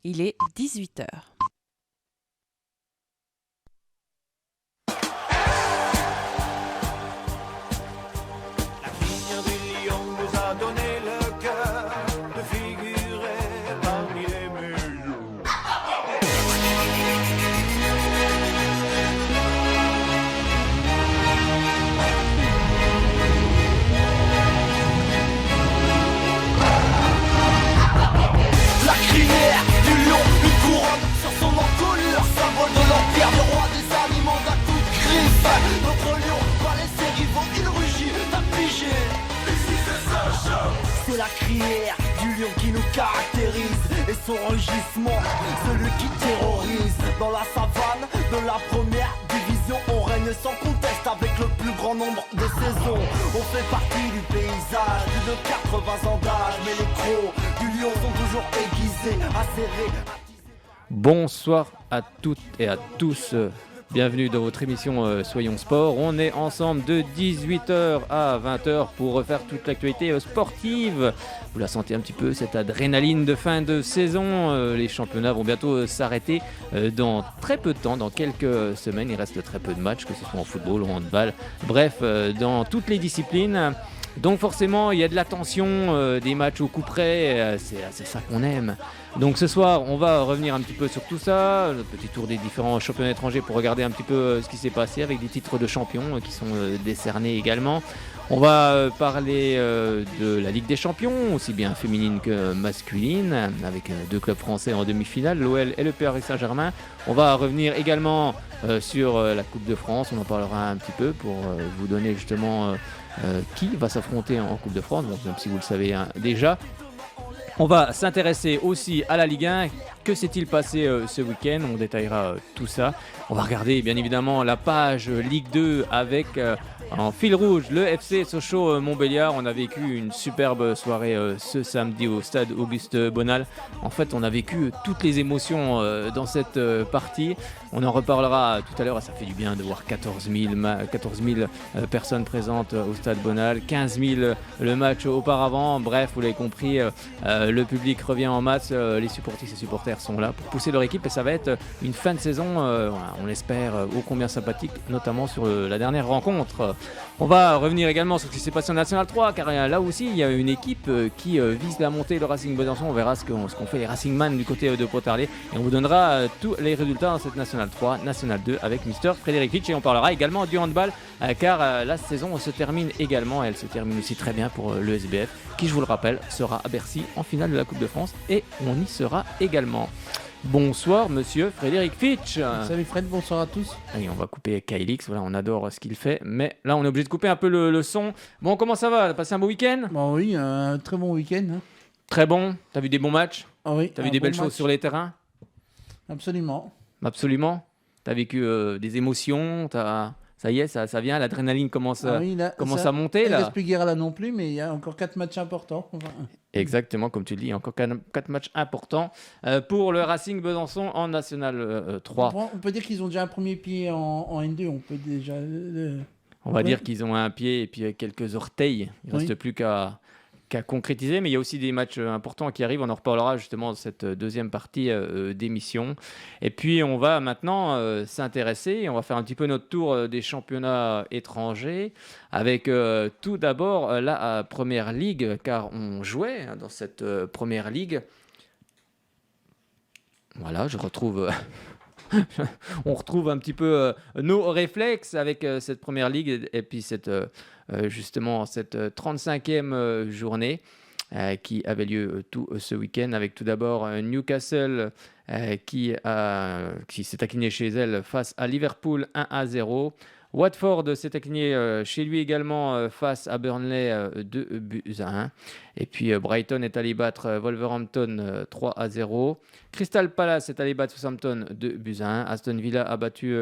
Il est 18h. La crinière du lion nous a donné le cœur de figurer parmi les meilleurs. La crinière du lion, une couronne sur son encolure, symbole de l'empire, le roi des animaux d'un coup de griffe. Notre lion va laisser rivaux, il rugit, t'as pigé. Ici c'est Sacha. C'est la crinière du lion qui nous caractérise, et son rugissement, celui qui terrorise. Dans la savane de la première division, on règne sans conteste avec le plus grand nombre de saisons. On fait partie du paysage, plus de 80 ans d'âge, mais les crocs du lion sont toujours aiguisés, acérés. Bonsoir à toutes et à tous, bienvenue dans votre émission Soyons Sport. On est ensemble de 18h à 20h pour refaire toute l'actualité sportive. Vous la sentez un petit peu, cette adrénaline de fin de saison. Les championnats vont bientôt s'arrêter dans très peu de temps, dans quelques semaines. Il reste très peu de matchs, que ce soit en football ou en handball. Bref, dans toutes les disciplines. Donc forcément, il y a de la tension, des matchs au coup près, c'est ça qu'on aime. Donc ce soir, on va revenir un petit peu sur tout ça, le petit tour des différents championnats étrangers pour regarder un petit peu ce qui s'est passé avec des titres de champions qui sont décernés également. On va parler de la Ligue des Champions, aussi bien féminine que masculine, avec deux clubs français en demi-finale, l'OL et le Paris Saint-Germain. On va revenir également sur la Coupe de France, on en parlera un petit peu pour vous donner justement qui va s'affronter en Coupe de France, donc, même si vous le savez déjà. On va s'intéresser aussi à la Ligue 1. Que s'est-il passé ce week-end ? On détaillera tout ça. On va regarder bien évidemment la page Ligue 2 avec en fil rouge le FC Sochaux Montbéliard. On a vécu une superbe soirée ce samedi au stade Auguste Bonal. En fait, on a vécu toutes les émotions dans cette partie. On en reparlera tout à l'heure. Ça fait du bien de voir 14 000 personnes présentes au stade Bonal, 15 000 le match auparavant. Bref, vous l'avez compris, le public revient en masse. Les supporters sont là pour pousser leur équipe et ça va être une fin de saison, on l'espère, ô combien sympathique, notamment sur la dernière rencontre. On va revenir également sur ce qui s'est passé en National 3, car là aussi il y a une équipe qui vise la montée, le Racing Besançon. On verra ce qu'ont fait les Racingman du côté de Pontarlier et on vous donnera tous les résultats dans cette National 3, National 2 avec Mister Frédéric Fitch, et on parlera également du handball car la saison se termine également, elle se termine aussi très bien pour le SBF qui, je vous le rappelle, sera à Bercy en finale de la Coupe de France et on y sera également. Bonsoir monsieur Frédéric Fitch. Salut Fred, bonsoir à tous. Allez, on va couper Kylix, voilà, on adore ce qu'il fait, mais là on est obligé de couper un peu le son. Bon, comment ça va ? T'as passé un beau week-end ? Bon oui, un très bon week-end. Hein. Très bon, t'as vu des bons matchs ? Ah oui, T'as vu des belles choses sur les terrains ? Absolument. Absolument. T'as vécu des émotions, ça y est, ça vient, l'adrénaline commence à monter Il ne là. reste plus guère là non plus, mais il y a encore 4 matchs importants. Enfin, Exactement, comme tu le dis, encore 4 matchs importants pour le Racing Besançon en National 3. on peut dire qu'ils ont déjà un premier pied en N2, on peut déjà... On va dire qu'ils ont un pied et puis quelques orteils. Il ne reste plus qu'à concrétiser, mais il y a aussi des matchs importants qui arrivent. On en reparlera justement dans cette deuxième partie d'émission. Et puis on va maintenant s'intéresser, on va faire un petit peu notre tour des championnats étrangers avec tout d'abord la Première Ligue, car on jouait dans cette Première Ligue. Voilà, je retrouve... on retrouve un petit peu nos réflexes avec cette Première Ligue et puis justement cette 35e journée qui avait lieu tout ce week-end, avec tout d'abord Newcastle qui s'est incliné chez elle face à Liverpool 1-0. Watford s'est incliné chez lui également face à Burnley 2-1. Et puis Brighton est allé battre Wolverhampton 3-0. Crystal Palace est allé battre Southampton 2-1. Aston Villa a battu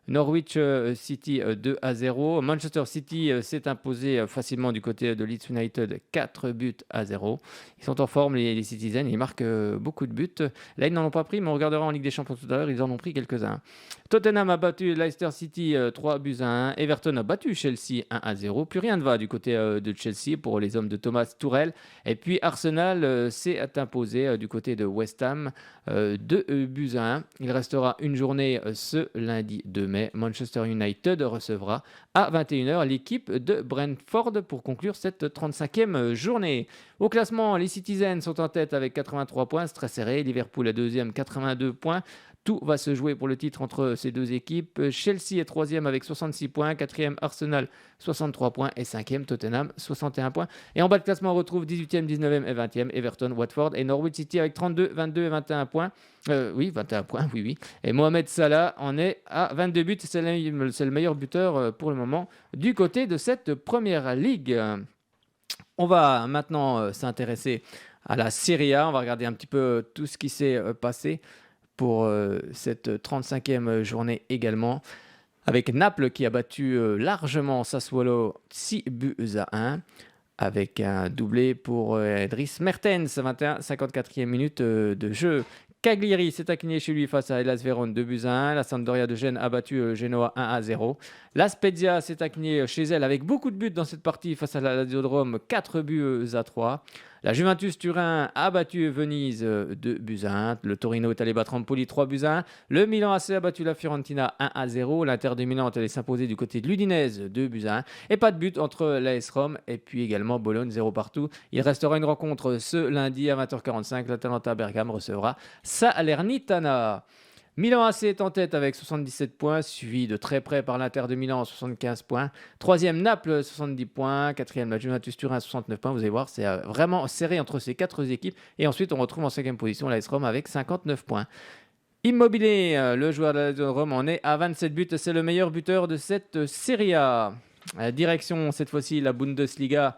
Norwich City 2-0. Manchester City s'est imposé facilement du côté de Leeds United 4-0. Ils sont en forme, les Citizens, ils marquent beaucoup de buts. Là, ils n'en ont pas pris, mais on regardera en Ligue des Champions tout à l'heure, ils en ont pris quelques-uns. Tottenham a battu Leicester City 3-1. Everton a battu Chelsea 1-0. Plus rien ne va du côté de Chelsea pour les hommes de Thomas Tuchel. Et puis Arsenal s'est imposé du côté de West Ham 2-1. Il restera une journée ce lundi 2 mai. Manchester United recevra à 21h l'équipe de Brentford pour conclure cette 35e journée. Au classement, les Citizens sont en tête avec 83 points, c'est très serré. Liverpool est deuxième, 82 points. Tout va se jouer pour le titre entre ces deux équipes. Chelsea est troisième avec 66 points, quatrième Arsenal 63 points et cinquième Tottenham 61 points. Et en bas de classement, on retrouve 18e, 19e et 20e Everton, Watford et Norwich City avec 32, 22 et 21 points. 21 points, oui. Et Mohamed Salah en est à 22 buts. C'est le meilleur buteur pour le moment du côté de cette première ligue. On va maintenant s'intéresser à la Serie A. On va regarder un petit peu tout ce qui s'est passé pour cette 35e journée également, avec Naples qui a battu largement Sassuolo 6-1, avec un doublé pour Dries Mertens, 54e minute de jeu. Cagliari s'est incliné chez lui face à Hellas Vérone 2-1. La Sampdoria de Gênes a battu Genoa 1-0. La Spezia s'est inclinée chez elle avec beaucoup de buts dans cette partie face à la Lazio de Rome 4-3. La Juventus Turin a battu Venise 2-1. Le Torino est allé battre Empoli 3-1. Le Milan AC a battu la Fiorentina 1-0. L'Inter de Milan est allé s'imposer du côté de l'Udinese 2-1. Et pas de but entre l'AS Rome et puis également Bologne 0 partout. Il restera une rencontre ce lundi à 20h45. L'Atalanta Bergame recevra Salernitana. Milan AC est en tête avec 77 points, suivi de très près par l'Inter de Milan 75 points. Troisième Naples 70 points, quatrième la Juventus Turin 69 points. Vous allez voir, c'est vraiment serré entre ces quatre équipes. Et ensuite, on retrouve en cinquième position l'AS Rome avec 59 points. Immobilier, le joueur de la Rome en est à 27 buts. C'est le meilleur buteur de cette Serie A. Direction cette fois-ci la Bundesliga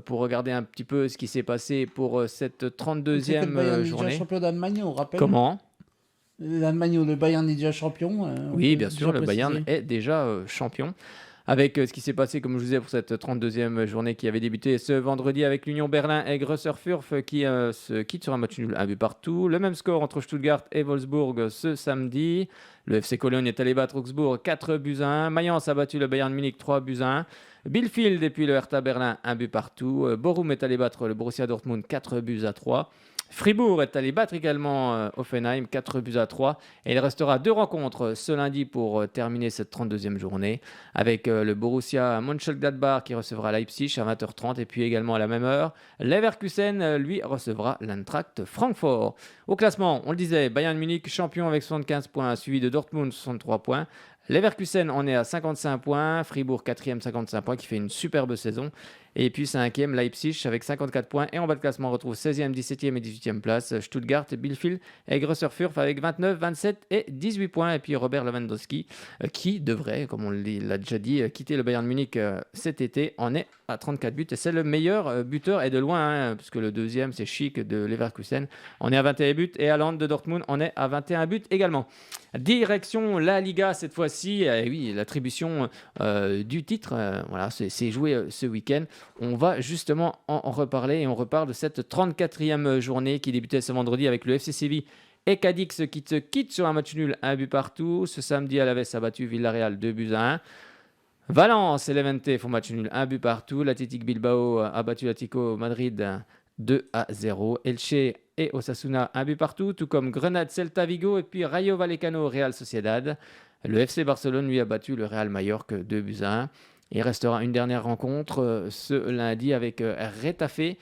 pour regarder un petit peu ce qui s'est passé pour cette 32e journée. Champion d'Allemagne, on rappelle. Comment ? L'Allemagne, le Bayern est déjà champion. Oui, bien sûr, le Bayern est déjà champion. Avec ce qui s'est passé, comme je vous disais, pour cette 32e journée qui avait débuté ce vendredi avec l'Union Berlin et Greuther Fürth qui se quitte sur un match nul, un but partout. Le même score entre Stuttgart et Wolfsburg ce samedi. Le FC Cologne est allé battre Augsbourg 4-1. Mayence a battu le Bayern Munich 3-1. Bielefeld et puis le Hertha Berlin, un but partout. Bochum est allé battre le Borussia Dortmund 4-3. Fribourg est allé battre également Hoffenheim 4-3. Et il restera deux rencontres ce lundi pour terminer cette 32e journée avec le Borussia Mönchengladbach qui recevra Leipzig à 20h30 et puis également à la même heure, Leverkusen lui recevra l'Eintracht Francfort. Au classement, on le disait, Bayern Munich champion avec 75 points, suivi de Dortmund 63 points. Leverkusen en est à 55 points, Fribourg 4e 55 points qui fait une superbe saison. Et puis 5e Leipzig avec 54 points. Et en bas de classement, on retrouve 16e, 17e et 18e place Stuttgart, Bielefeld et Greuther Fürth avec 29, 27 et 18 points. Et puis Robert Lewandowski qui devrait, comme on l'a déjà dit, quitter le Bayern Munich cet été, en est à 34 buts. Et c'est le meilleur buteur et de loin, puisque le deuxième c'est Schick de Leverkusen. On est à 21 buts et Haaland de Dortmund en est à 21 buts également. Direction la Liga cette fois-ci. Oui, l'attribution du titre, voilà, c'est joué ce week-end. On va justement en reparler et on reparle de cette 34e journée qui débutait ce vendredi avec le FC Séville et Cadix qui se quittent sur un match nul, un but partout. Ce samedi, Alaves a battu Villarreal 2-1. Valence et Levante font match nul, un but partout. L'Athletic Bilbao a battu l'Atlético Madrid 2-0. Elche et Osasuna, un but partout, tout comme Grenade, Celta Vigo et puis Rayo Vallecano, Real Sociedad. Le FC Barcelone lui a battu le Real Majorque 2-1. Il restera une dernière rencontre ce lundi avec Retafe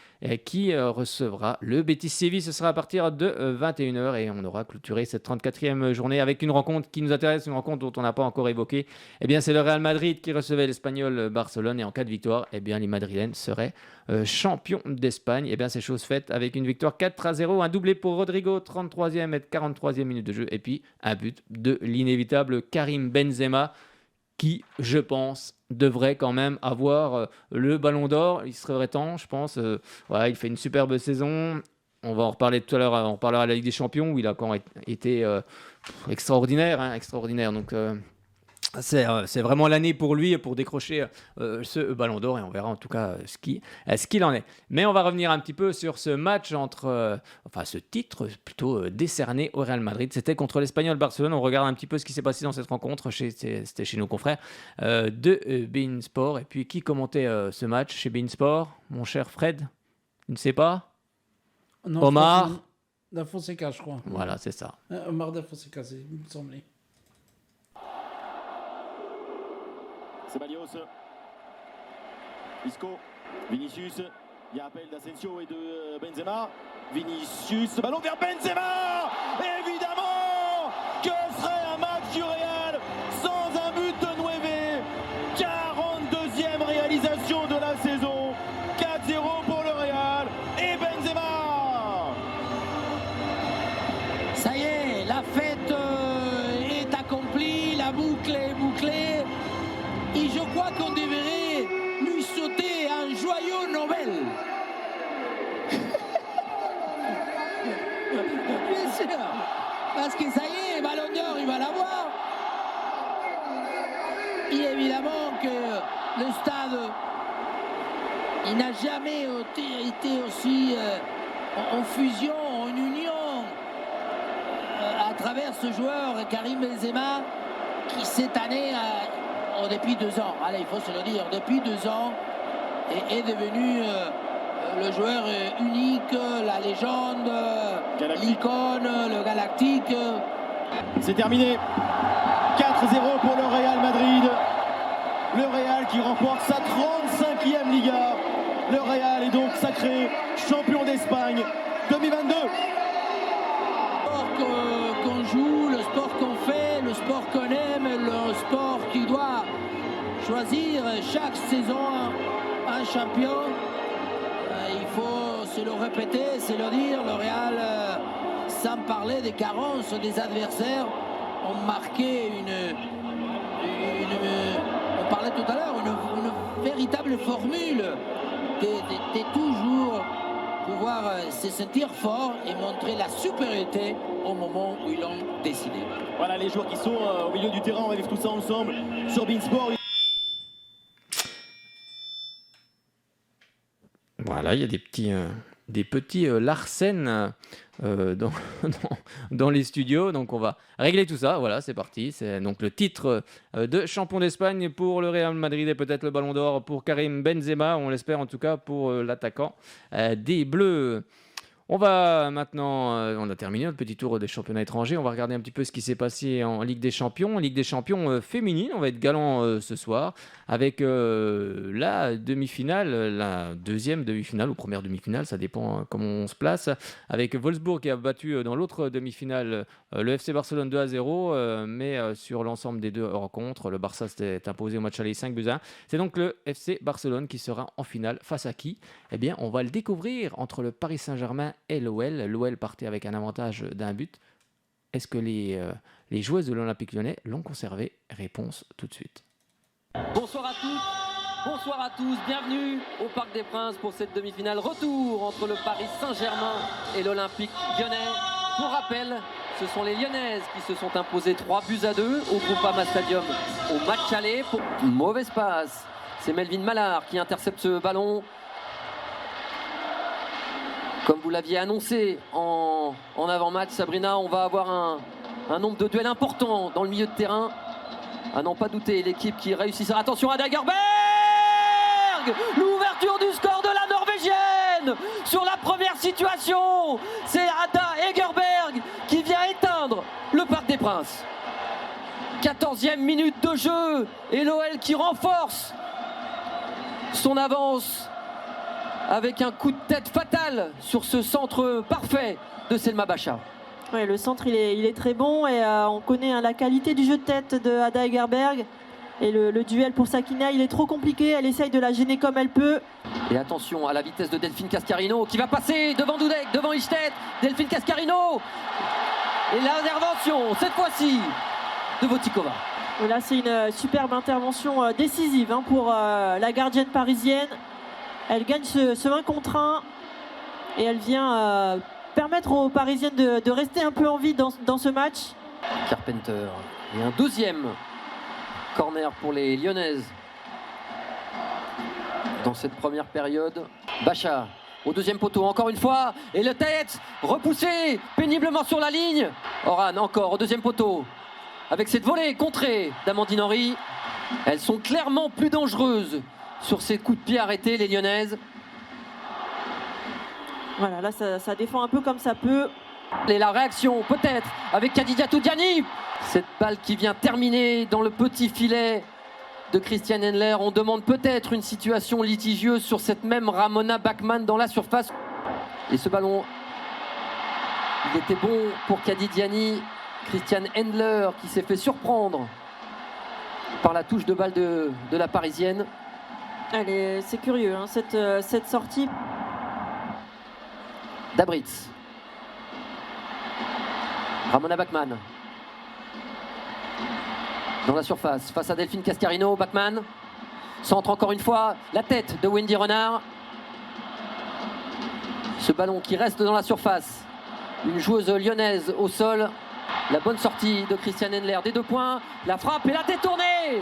qui recevra le Betis Séville. Ce sera à partir de 21h et on aura clôturé cette 34e journée avec une rencontre qui nous intéresse, une rencontre dont on n'a pas encore évoqué. Eh bien, c'est le Real Madrid qui recevait l'Espagnol Barcelone et en cas de victoire, eh bien, les Madrilènes seraient champions d'Espagne. Eh bien, c'est chose faite avec une victoire 4-0, un doublé pour Rodrigo, 33e et 43e minute de jeu et puis un but de l'inévitable Karim Benzema qui, je pense, devrait quand même avoir le Ballon d'Or. Il serait temps, je pense. Voilà, il fait une superbe saison. On va en reparler tout à l'heure. On reparlera de la Ligue des Champions où il a quand même été extraordinaire. Donc, C'est vraiment l'année pour lui pour décrocher ce ballon d'or et on verra en tout cas ce qu'il en est. Mais on va revenir un petit peu sur ce match ce titre plutôt décerné au Real Madrid. C'était contre l'Espagnol Barcelone. On regarde un petit peu ce qui s'est passé dans cette rencontre. C'était chez nos confrères de beIN Sport. Et puis qui commentait ce match chez beIN Sport? Mon cher Fred, tu ne sais pas? Non, Omar Da Fonseca, je crois. Voilà, c'est ça. Omar Da Fonseca, il me semblait. Ceballos, Isco, Vinicius, il y a appel d'Asensio et de Benzema. Vinicius, ballon vers Benzema. Évidemment, que serait un match du Real sans un but de Nueve? 42e réalisation de la saison, 4-0 pour le Real et Benzema. Ça y est, la fête est accomplie, la boucle est bouclée. Et je crois qu'on devrait lui sauter un joyeux Nobel. Bien sûr, parce que ça y est, Ballon d'Or, il va l'avoir. Et évidemment que le stade, il n'a jamais été aussi en fusion, en union, à travers ce joueur, Karim Benzema, qui cette année depuis 2 ans, allez, il faut se le dire, depuis 2 ans, est devenu le joueur unique, la légende, l'icône, le galactique. C'est terminé. 4-0 pour le Real Madrid. Le Real qui remporte sa 35e Liga. Le Real est donc sacré champion d'Espagne 2022. Le sport qu'on joue, le sport qu'on fait, le sport qu'on aime, le sport qui doit choisir chaque saison un champion. Il faut se le répéter, se le dire. Le Real, sans parler des carences des adversaires, ont marqué on parlait tout à l'heure, une véritable formule de toujours pouvoir se sentir fort et montrer la supériorité au moment où ils l'ont décidé. Voilà les joueurs qui sont au milieu du terrain, on va vivre tout ça ensemble sur beIN Sport. Voilà, il y a des petits Larsen dans les studios. Donc on va régler tout ça. Voilà, c'est parti. C'est donc le titre de champion d'Espagne pour le Real Madrid et peut-être le Ballon d'Or pour Karim Benzema. On l'espère en tout cas pour l'attaquant des Bleus. On va maintenant, on a terminé notre petit tour des championnats étrangers. On va regarder un petit peu ce qui s'est passé en Ligue des Champions. Ligue des Champions féminine, on va être galant ce soir avec la demi-finale, la deuxième demi-finale ou première demi-finale, ça dépend comment on se place, avec Wolfsburg qui a battu dans l'autre demi-finale le FC Barcelone 2-0, mais sur l'ensemble des 2 rencontres, le Barça s'est imposé au match aller 5-1. C'est donc le FC Barcelone qui sera en finale face à qui? Eh bien, on va le découvrir entre le Paris Saint-Germain et l'OL. L'OL partait avec un avantage d'1 but. Est-ce que les joueuses de l'Olympique Lyonnais l'ont conservé? Réponse tout de suite. Bonsoir à toutes, bonsoir à tous, bienvenue au Parc des Princes pour cette demi-finale retour entre le Paris Saint-Germain et l'Olympique Lyonnais. Pour rappel, ce sont les Lyonnaises qui se sont imposées 3-2 au Groupama Stadium au match aller. Mauvaise passe, c'est Melvin Mallard qui intercepte ce ballon. Comme vous l'aviez annoncé en avant-match, Sabrina, on va avoir un nombre de duels importants dans le milieu de terrain. À n'en pas douter, l'équipe qui réussira. Attention à Dagerberg! L'ouverture du score de la Norvégienne sur la première situation. C'est Ada Egerberg qui vient éteindre le Parc des Princes. 14e minute de jeu et l'OL qui renforce son avance avec un coup de tête fatal sur ce centre parfait de Selma Bacha. Ouais, le centre il est très bon et on connaît la qualité du jeu de tête de Ada Egerberg. Et le duel pour Sakina, il est trop compliqué, elle essaye de la gêner comme elle peut. Et attention à la vitesse de Delphine Cascarino qui va passer devant Dudek, devant Ishtet. Delphine Cascarino. Et l'intervention, cette fois-ci, de Votikova. Et là, c'est une superbe intervention décisive pour la gardienne parisienne. Elle gagne ce 1 contre 1 et elle vient permettre aux Parisiennes de rester un peu en vie dans ce match. Carpenter et un deuxième Corner pour les Lyonnaises. Dans cette première période, Bacha au deuxième poteau, encore une fois, et le tête repoussé péniblement sur la ligne. Oran encore au deuxième poteau, avec cette volée contrée d'Amandine Henry. Elles sont clairement plus dangereuses sur ces coups de pied arrêtés, les Lyonnaises. Voilà, là ça défend un peu comme ça peut. Et la réaction peut-être avec Kadidiatou Diani. Cette balle qui vient terminer dans le petit filet de Christiane Endler. On demande peut-être une situation litigieuse sur cette même Ramona Bachmann dans la surface. Et ce ballon, il était bon pour Kadidiani. Christiane Endler qui s'est fait surprendre par la touche de balle de la Parisienne. C'est curieux, hein, cette sortie. Dabritz. Ramona Bachmann. Dans la surface, face à Delphine Cascarino, Bachmann. Centre encore une fois, la tête de Wendy Renard. Ce ballon qui reste dans la surface. Une joueuse lyonnaise au sol. La bonne sortie de Christiane Endler des 2 points. La frappe et la détournée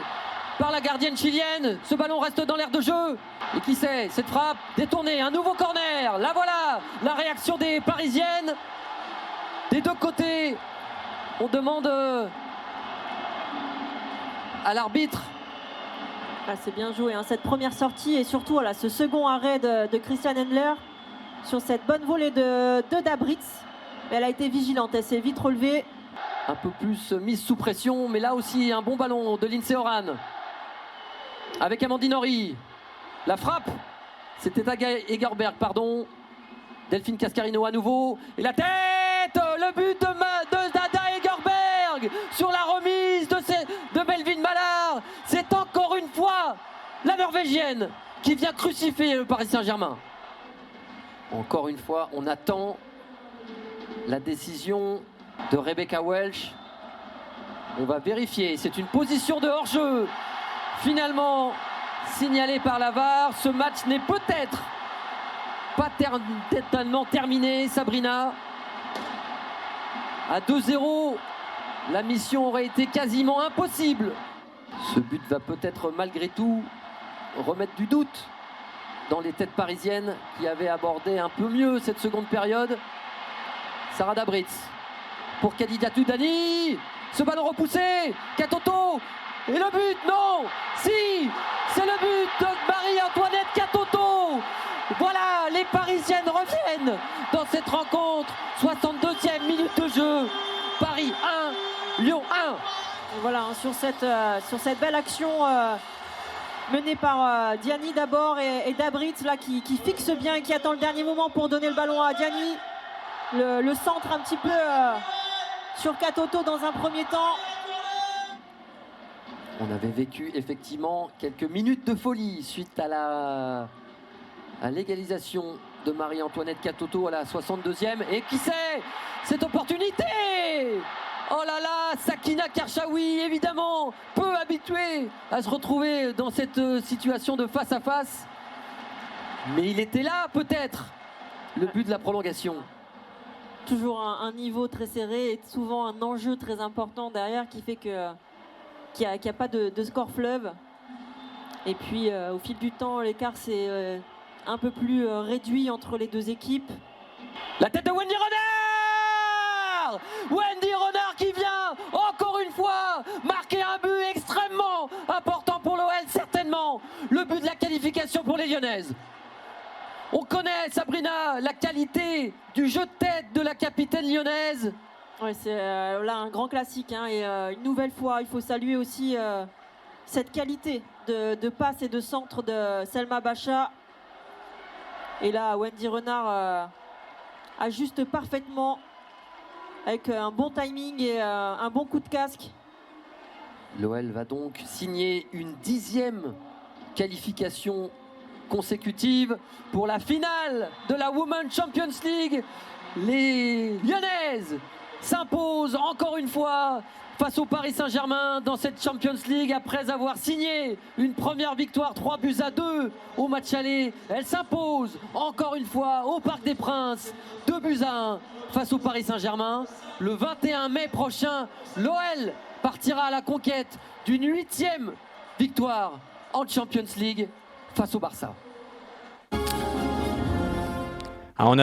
par la gardienne chilienne. Ce ballon reste dans l'aire de jeu. Et qui sait, cette frappe détournée, un nouveau corner. Là voilà, la réaction des Parisiennes. Des 2 côtés, on demande à l'arbitre. C'est bien joué, hein, cette première sortie et surtout voilà, ce second arrêt de Christiane Endler sur cette bonne volée de Dabritz. Elle a été vigilante, elle s'est vite relevée. Un peu plus mise sous pression, mais là aussi un bon ballon de Lindsay Oran. Avec Amandine Henry. La frappe, c'était Aga Egerberg, pardon. Delphine Cascarino à nouveau. Et la tête, le but de Dada Egerberg sur la remise de Melvin Mallard. C'est encore une fois la Norvégienne qui vient crucifier le Paris Saint-Germain. Encore une fois, on attend la décision de Rebecca Welch. On va vérifier. C'est une position de hors-jeu. Finalement, signalée par la VAR. Ce match n'est peut-être pas totalement terminé, Sabrina. À 2-0, la mission aurait été quasiment impossible. Ce but va peut-être malgré tout remettre du doute dans les têtes parisiennes qui avaient abordé un peu mieux cette seconde période. Sarah Dabritz pour Kadidiatou Diani. Ce ballon repoussé, Katoto. Et le but, non. Si, c'est le but de Marie-Antoinette Katoto. Voilà, les Parisiennes reviennent dans cette rencontre. 62e minute de jeu. Paris 1, Lyon 1. Voilà, hein, sur cette belle action menée par Diani d'abord et Dabritz là, qui fixe bien et qui attend le dernier moment pour donner le ballon à Diani. Le centre un petit peu sur Katoto dans un premier temps. On avait vécu effectivement quelques minutes de folie suite à l'égalisation de Marie-Antoinette Katoto à la 62e. Et qui sait, cette opportunité. Oh là là, Sakina Karchaoui, évidemment, peu habituée à se retrouver dans cette situation de face à face. Mais il était là, peut-être, le but de la prolongation. Toujours un niveau très serré et souvent un enjeu très important derrière qui fait qu'il n'y a pas de score fleuve. Et puis, au fil du temps, l'écart s'est un peu plus réduit entre les 2 équipes. La tête de Wendy Renard. Wendy Renard qui vient encore une fois marquer un but extrêmement important pour l'OL, certainement le but de la qualification pour les Lyonnaises. On connaît, Sabrina, la qualité du jeu de tête de la capitaine lyonnaise. Ouais, c'est là un grand classique, hein, et une nouvelle fois il faut saluer aussi cette qualité de passe et de centre de Selma Bacha. Et là Wendy Renard ajuste parfaitement avec un bon timing et un bon coup de casque. L'OL va donc signer une 10e qualification consécutive pour la finale de la Women's Champions League. Les Lyonnaises s'imposent encore une fois face au Paris Saint-Germain dans cette Champions League après avoir signé une première victoire 3-2 au match aller. Elle s'impose encore une fois au Parc des Princes 2-1 face au Paris Saint-Germain. Le 21 mai prochain, l'OL partira à la conquête d'une 8e victoire en Champions League face au Barça. On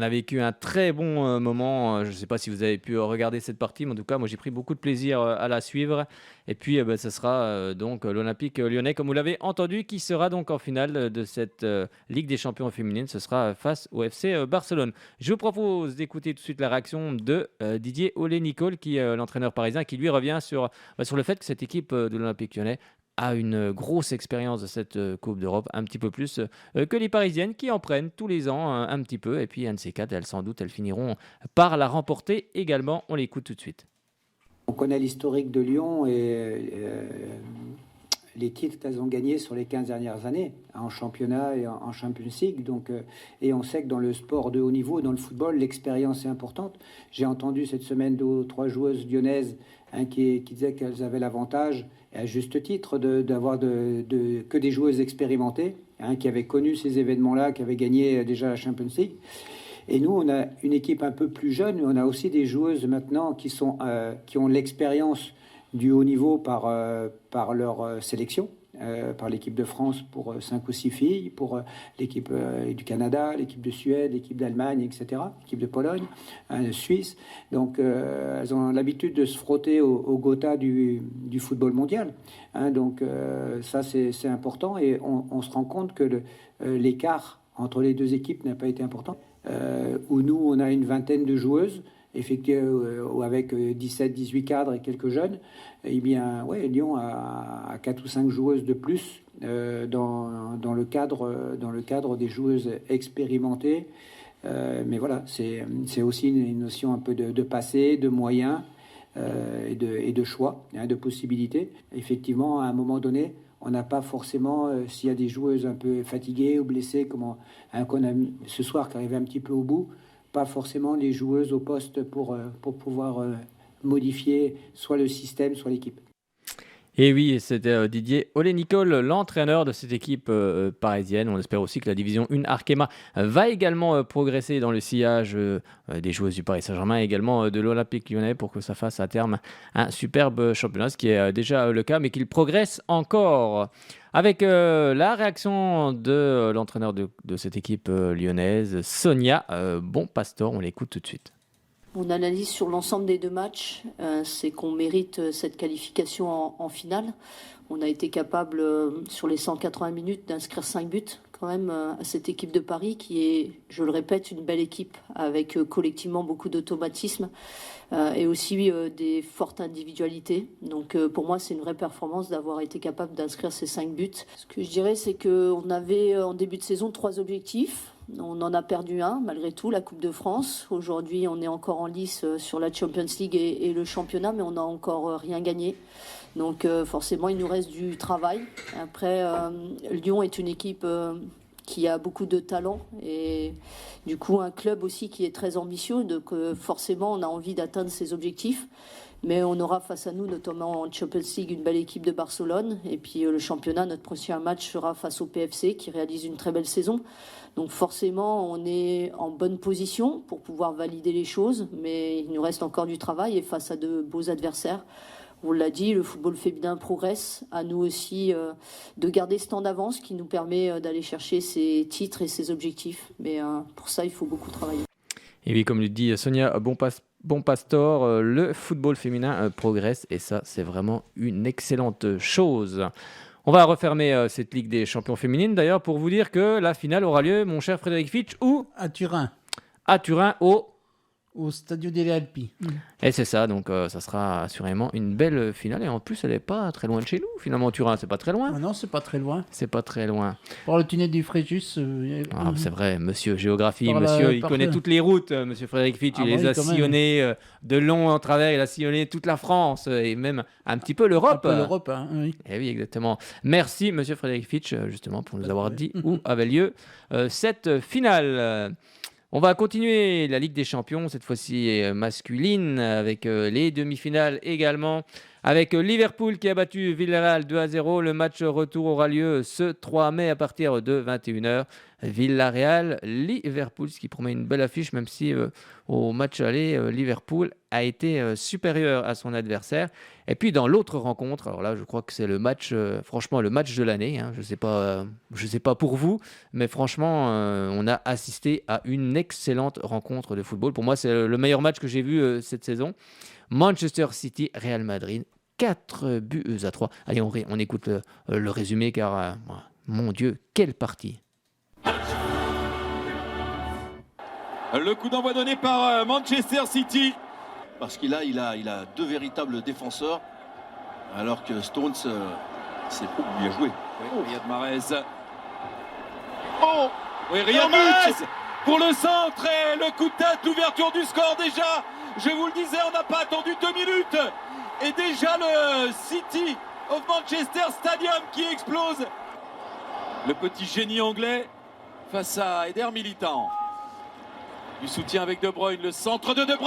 a vécu un très bon moment. Je ne sais pas si vous avez pu regarder cette partie, mais en tout cas, moi j'ai pris beaucoup de plaisir à la suivre. Et puis, ce sera donc l'Olympique lyonnais, comme vous l'avez entendu, qui sera donc en finale de cette Ligue des champions féminines. Ce sera face au FC Barcelone. Je vous propose d'écouter tout de suite la réaction de Didier Olé-Nicole, qui est l'entraîneur parisien, qui lui revient sur le fait que cette équipe de l'Olympique lyonnais a une grosse expérience de cette Coupe d'Europe, un petit peu plus que les Parisiennes qui en prennent tous les ans un petit peu. Et puis, un de ces quatre, elles finiront par la remporter également. On l'écoute tout de suite. On connaît l'historique de Lyon et les titres qu'elles ont gagnés sur les 15 dernières années, en championnat et en Champions League. Donc, et on sait que dans le sport de haut niveau, dans le football, l'expérience est importante. J'ai entendu cette semaine 2 ou 3 joueuses lyonnaises qui disaient qu'elles avaient l'avantage, et à juste titre, d'avoir que des joueuses expérimentées, qui avaient connu ces événements-là, qui avaient gagné déjà la Champions League. Et nous, on a une équipe un peu plus jeune, mais on a aussi des joueuses maintenant qui ont l'expérience du haut niveau par leur sélection, par l'équipe de France pour 5 ou 6 filles, pour l'équipe du Canada, l'équipe de Suède, l'équipe d'Allemagne, etc., l'équipe de Pologne, de Suisse. Donc, elles ont l'habitude de se frotter au Gotha du football mondial. Donc, ça, c'est important. Et on se rend compte que l'écart entre les deux équipes n'a pas été important. Où nous, on a une vingtaine de joueuses, effectivement, avec 17-18 cadres et quelques jeunes, eh bien, ouais, Lyon a 4 ou 5 joueuses de plus dans le cadre des joueuses expérimentées. Mais voilà, c'est aussi une notion un peu de passé, de moyens et de choix, de possibilités. Effectivement, à un moment donné, on n'a pas forcément, s'il y a des joueuses un peu fatiguées ou blessées, qu'on a ce soir qui arrivait un petit peu au bout, pas forcément les joueuses au poste pour pouvoir modifier soit le système, soit l'équipe. Et oui, c'était Didier Olé-Nicole, l'entraîneur de cette équipe parisienne. On espère aussi que la division 1 Arkema va également progresser dans le sillage des joueuses du Paris Saint-Germain et également de l'Olympique lyonnais pour que ça fasse à terme un superbe championnat, ce qui est déjà le cas, mais qu'il progresse encore. Avec la réaction de l'entraîneur de cette équipe lyonnaise, Sonia Bonpastor, on l'écoute tout de suite. Mon analyse sur l'ensemble des 2 matchs, c'est qu'on mérite cette qualification en finale. On a été capable, sur les 180 minutes, d'inscrire 5 buts quand même à cette équipe de Paris qui est, je le répète, une belle équipe avec collectivement beaucoup d'automatisme et aussi des fortes individualités. Donc pour moi, c'est une vraie performance d'avoir été capable d'inscrire ces 5 buts. Ce que je dirais, c'est qu'on avait en début de saison 3 objectifs. On en a perdu un, malgré tout, la Coupe de France. Aujourd'hui, on est encore en lice sur la Champions League et le championnat, mais on n'a encore rien gagné. Donc forcément, il nous reste du travail. Après, Lyon est une équipe qui a beaucoup de talent et du coup, un club aussi qui est très ambitieux. Donc forcément, on a envie d'atteindre ses objectifs. Mais on aura face à nous, notamment en Champions League, une belle équipe de Barcelone. Et puis le championnat, notre prochain match sera face au PFC qui réalise une très belle saison. Donc forcément, on est en bonne position pour pouvoir valider les choses. Mais il nous reste encore du travail et face à de beaux adversaires. On l'a dit, le football féminin progresse. À nous aussi de garder ce temps d'avance qui nous permet d'aller chercher ces titres et ces objectifs. Mais pour ça, il faut beaucoup travailler. Et oui, comme le dit Sonia Bonpastor, le football féminin progresse et ça, c'est vraiment une excellente chose. On va refermer cette Ligue des champions féminines d'ailleurs pour vous dire que la finale aura lieu, mon cher Frédéric Fitch, où ? À Turin. À Turin, au Stadio delle Alpi. Et c'est ça, donc ça sera assurément une belle finale. Et en plus, elle n'est pas très loin de chez nous. Finalement, Turin, c'est pas très loin. Ah non, c'est pas très loin. C'est pas très loin. Pour le tunnel du Fréjus. C'est vrai, monsieur géographie, il connaît toutes les routes, monsieur Frédéric Fitch. Il les a sillonnées de long en travers. Il a sillonné toute la France et même un petit peu l'Europe. Un peu l'Europe, oui. Et oui, exactement. Merci, monsieur Frédéric Fitch, justement, pour nous avoir dit où avait lieu cette finale. On va continuer la Ligue des Champions, cette fois-ci masculine, avec les demi-finales également. Avec Liverpool qui a battu Villarreal 2-0. Le match retour aura lieu ce 3 mai à partir de 21h. Villarreal-Liverpool, ce qui promet une belle affiche, même si au match aller, Liverpool a été supérieur à son adversaire. Et puis dans l'autre rencontre, alors là je crois que c'est le match, franchement le match de l'année. Hein. Je sais pas pour vous, mais franchement on a assisté à une excellente rencontre de football. Pour moi c'est le meilleur match que j'ai vu cette saison. Manchester City, Real Madrid, 4-3. Allez, on écoute le résumé car, mon Dieu, quelle partie! Le coup d'envoi donné par Manchester City. Parce qu'il a deux véritables défenseurs. Alors que Stones, c'est bien joué. Oui, Riyad Mahrez. Oh oui, Riyad Mahrez pour le centre et le coup de tête, l'ouverture du score déjà. Je vous le disais, on n'a pas attendu 2 minutes. Et déjà le City of Manchester Stadium qui explose. Le petit génie anglais face à Eder Militão. Du soutien avec De Bruyne, le centre de Bruyne.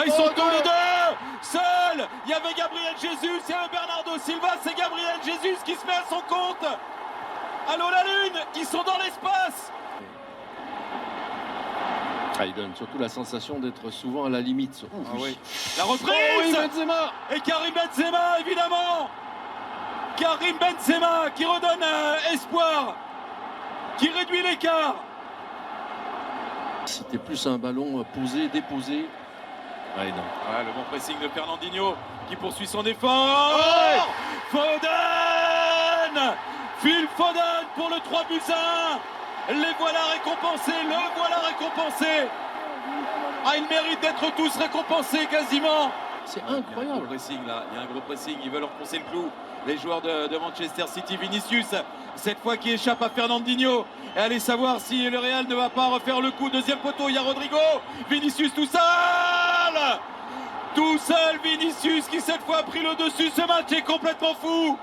Ils sont tous les deux. Seul, il y avait Gabriel Jesus, il y avait Bernardo Silva, c'est Gabriel Jesus qui se met à son compte. Allô la lune, ils sont dans l'espace. Il donne surtout la sensation d'être souvent à la limite. Oui. La reprise Benzema. Et Karim Benzema, évidemment. Karim Benzema qui redonne espoir, qui réduit l'écart. C'était plus un ballon posé, déposé. Le bon pressing de Fernandinho qui poursuit son effort. Foden, Phil Foden pour le 3-1. Les voilà récompensés, le voilà récompensé. Ils méritent d'être tous récompensés quasiment. C'est incroyable. Il y a un gros pressing, ils veulent enfoncer le clou. Les joueurs de Manchester City, Vinicius, cette fois qui échappe à Fernandinho. Et allez savoir si le Real ne va pas refaire le coup. Deuxième poteau, il y a Rodrigo. Vinicius tout seul. Tout seul, Vinicius qui cette fois a pris le dessus. Ce match est complètement fou.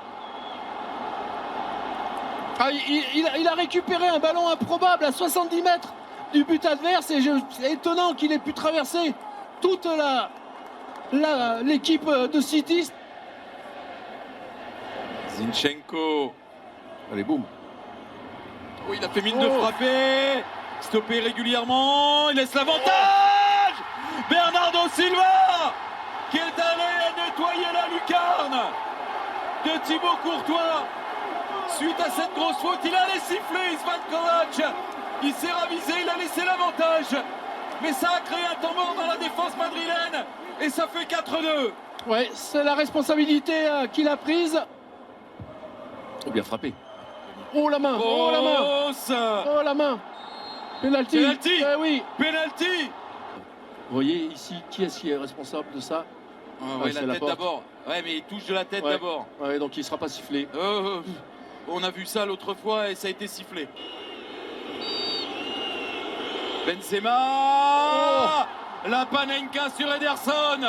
Il a récupéré un ballon improbable à 70 mètres du but adverse et c'est étonnant qu'il ait pu traverser toute l'équipe de City. Zinchenko. Allez, boum. Oui, il a fait mine de frapper. Stoppé régulièrement. Il laisse l'avantage. Bernardo Silva qui est allé nettoyer la lucarne de Thibaut Courtois. Suite à cette grosse faute, il allait siffler Isvan Kovac. Il s'est ravisé, il a laissé l'avantage. Mais ça a créé un temps mort dans la défense madrilène. Et ça fait 4-2. Ouais, c'est la responsabilité qu'il a prise. Bien frappé. Oh la main, oh la main. Oh la main. Penalty. Oui. Penalty. Vous voyez ici, qui est-ce qui est responsable de ça? La tête d'abord. Ouais, mais il touche de la tête d'abord. Ouais, donc il ne sera pas sifflé. On a vu ça l'autre fois et ça a été sifflé. Benzema. La Panenka sur Ederson.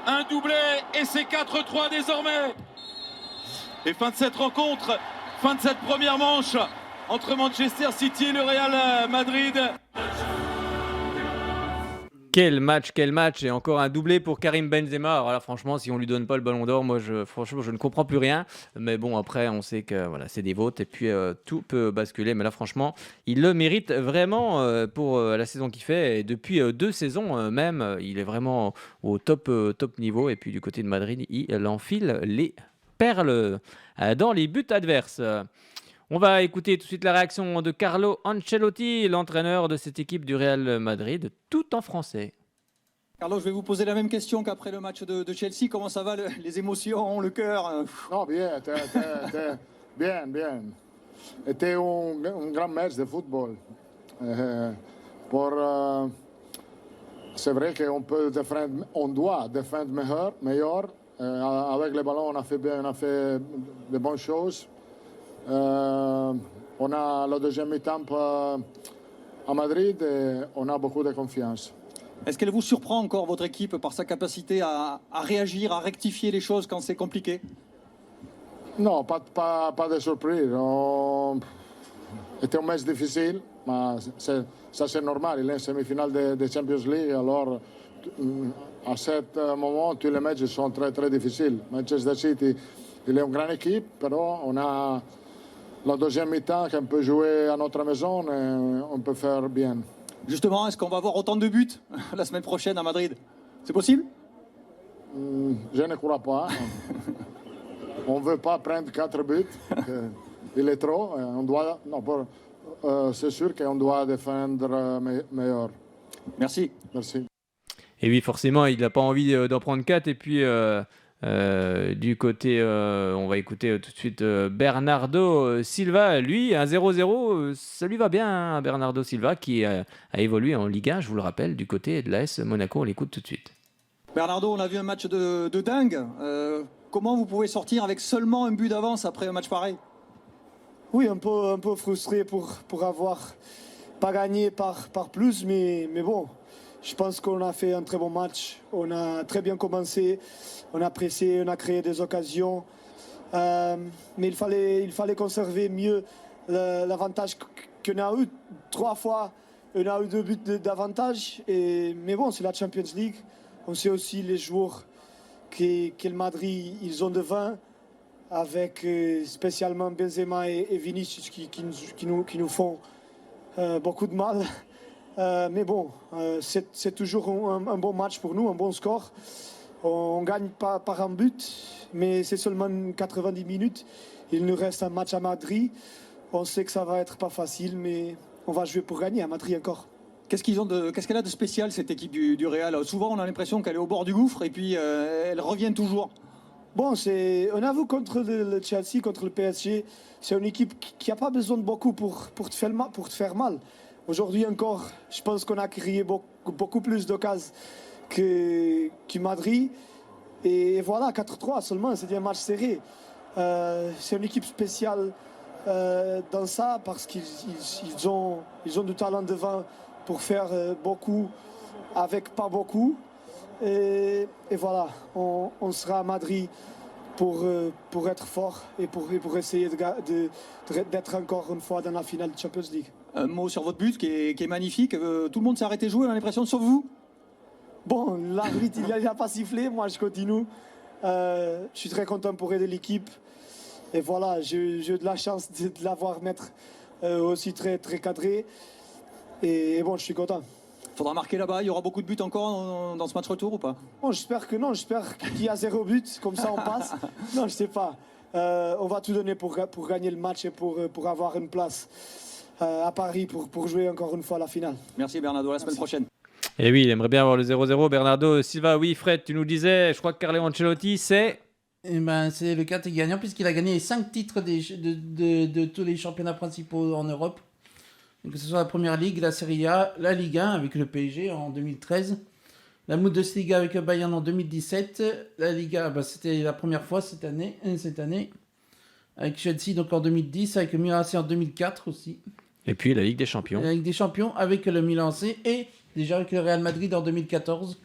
Un doublé et c'est 4-3 désormais. Et fin de cette rencontre, fin de cette première manche entre Manchester City et le Real Madrid. Quel match, et encore un doublé pour Karim Benzema. Alors là, franchement, si on lui donne pas le ballon d'or, moi, franchement, je ne comprends plus rien. Mais bon, après, on sait que voilà, c'est des votes et puis tout peut basculer. Mais là, franchement, il le mérite vraiment pour la saison qu'il fait. Et depuis 2 saisons même, il est vraiment au top niveau. Et puis du côté de Madrid, il enfile les perles dans les buts adverses. On va écouter tout de suite la réaction de Carlo Ancelotti, l'entraîneur de cette équipe du Real Madrid, tout en français. Carlo, je vais vous poser la même question qu'après le match de Chelsea. Comment ça va, les émotions, le cœur? Non, bien, bien. C'était un grand match de football. C'est vrai qu'on doit défendre meilleur. Avec le ballon, on a fait de bonnes choses. On a la deuxième mi-temps à Madrid et on a beaucoup de confiance. Est-ce qu'elle vous surprend encore, votre équipe, par sa capacité à réagir, à rectifier les choses quand c'est compliqué? Non, pas de surprise. C'était un match difficile. Ça c'est normal, il est en semi-finale de Champions League, alors à ce moment, tous les matchs sont très très difficiles. Manchester City, il est une grande équipe, mais on a la deuxième mi-temps qu'on peut jouer à notre maison et on peut faire bien. Justement, est-ce qu'on va avoir autant de buts la semaine prochaine à Madrid? C'est possible? Je ne crois pas. On ne veut pas prendre 4 buts. Il est trop. C'est sûr qu'on doit défendre meilleur. Merci. Merci. Et oui, forcément, il n'a pas envie d'en prendre 4. Et puis, du côté, on va écouter tout de suite Bernardo Silva. Lui, un 0-0, ça lui va bien, hein, Bernardo Silva, qui a évolué en Ligue 1, je vous le rappelle, du côté de l'AS Monaco. On l'écoute tout de suite. Bernardo, on a vu un match de dingue. Comment vous pouvez sortir avec seulement un but d'avance après un match pareil? Oui, un peu frustré pour avoir pas gagné par plus, mais bon, je pense qu'on a fait un très bon match. On a très bien commencé, on a pressé, on a créé des occasions, mais il fallait conserver mieux l'avantage qu'on a eu 3 fois. On a eu 2 buts d'avantage, mais bon, c'est la Champions League. On sait aussi les joueurs que le Madrid ils ont devant, avec spécialement Benzema et Vinicius qui nous font beaucoup de mal. Mais bon, c'est toujours un bon match pour nous, un bon score. On ne gagne pas par un but, mais c'est seulement 90 minutes. Il nous reste un match à Madrid. On sait que ça va être pas facile, mais on va jouer pour gagner à Madrid encore. Qu'est-ce qu'elle a de spécial, cette équipe du Real? Souvent, on a l'impression qu'elle est au bord du gouffre et puis elle revient toujours. Bon, on a vu contre le Chelsea, contre le PSG, c'est une équipe qui n'a pas besoin de beaucoup pour te faire mal. Aujourd'hui encore, je pense qu'on a créé beaucoup plus d'occasions que Madrid. Et voilà, 4-3 seulement, c'est un match serré. C'est une équipe spéciale dans ça parce qu'ils ont du talent devant pour faire beaucoup avec pas beaucoup. Et voilà, on sera à Madrid pour être fort et pour essayer d'être encore une fois dans la finale de Champions League. Un mot sur votre but qui est magnifique. Tout le monde s'est arrêté de jouer, on a l'impression, sauf vous. Bon, l'arbitre, il n'a pas sifflé, moi je continue. Je suis très content pour aider l'équipe. Et voilà, j'ai eu de la chance de l'avoir mettre aussi très, très cadré. Et bon, je suis content. Faudra marquer là-bas, il y aura beaucoup de buts encore dans ce match retour ou pas? Bon, j'espère que non, j'espère qu'il y a 0 but, comme ça on passe. Non, je sais pas. On va tout donner pour gagner le match et pour avoir une place à Paris pour jouer encore une fois la finale. Merci Bernardo, à la semaine prochaine. Et oui, il aimerait bien avoir le 0-0. Bernardo Silva, oui, Fred, tu nous disais, je crois que Carlo Ancelotti, c'est le 4 gagnant, puisqu'il a gagné 5 titres de tous les championnats principaux en Europe. Que ce soit la Première Ligue, la Serie A, la Ligue 1 avec le PSG en 2013, la Bundesliga avec le Bayern en 2017, la Liga, c'était la première fois cette année, avec Chelsea donc en 2010, avec le Milan AC en 2004 aussi. Et puis la Ligue des Champions. La Ligue des Champions avec le Milan AC et déjà avec le Real Madrid en 2014.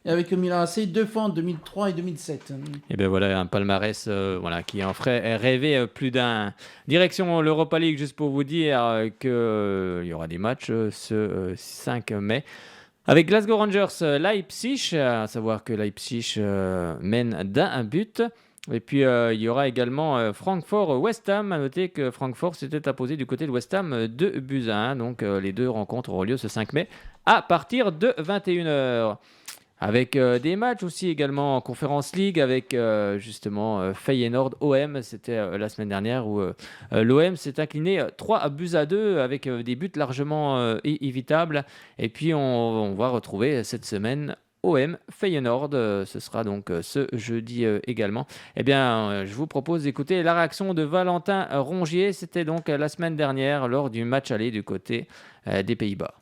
Et avec le Milan AC 2 fois en 2003 et 2007. Et bien voilà, un palmarès qui en ferait rêver plus d'un. Direction l'Europa League, juste pour vous dire qu'il y aura des matchs ce 5 mai. Avec Glasgow Rangers, Leipzig, à savoir que Leipzig mène d'un but. Et puis il y aura également Francfort-West Ham. À noter que Francfort s'était imposé du côté de West Ham 2-1. Donc les deux rencontres auront lieu ce 5 mai à partir de 21h. Avec des matchs aussi également en Conference League avec justement Feyenoord-OM. C'était la semaine dernière où l'OM s'est incliné 3-2 avec des buts largement évitables. Et puis on va retrouver cette semaine OM Feyenoord. Ce sera donc ce jeudi également. Eh bien, je vous propose d'écouter la réaction de Valentin Rongier. C'était donc la semaine dernière lors du match aller du côté des Pays-Bas.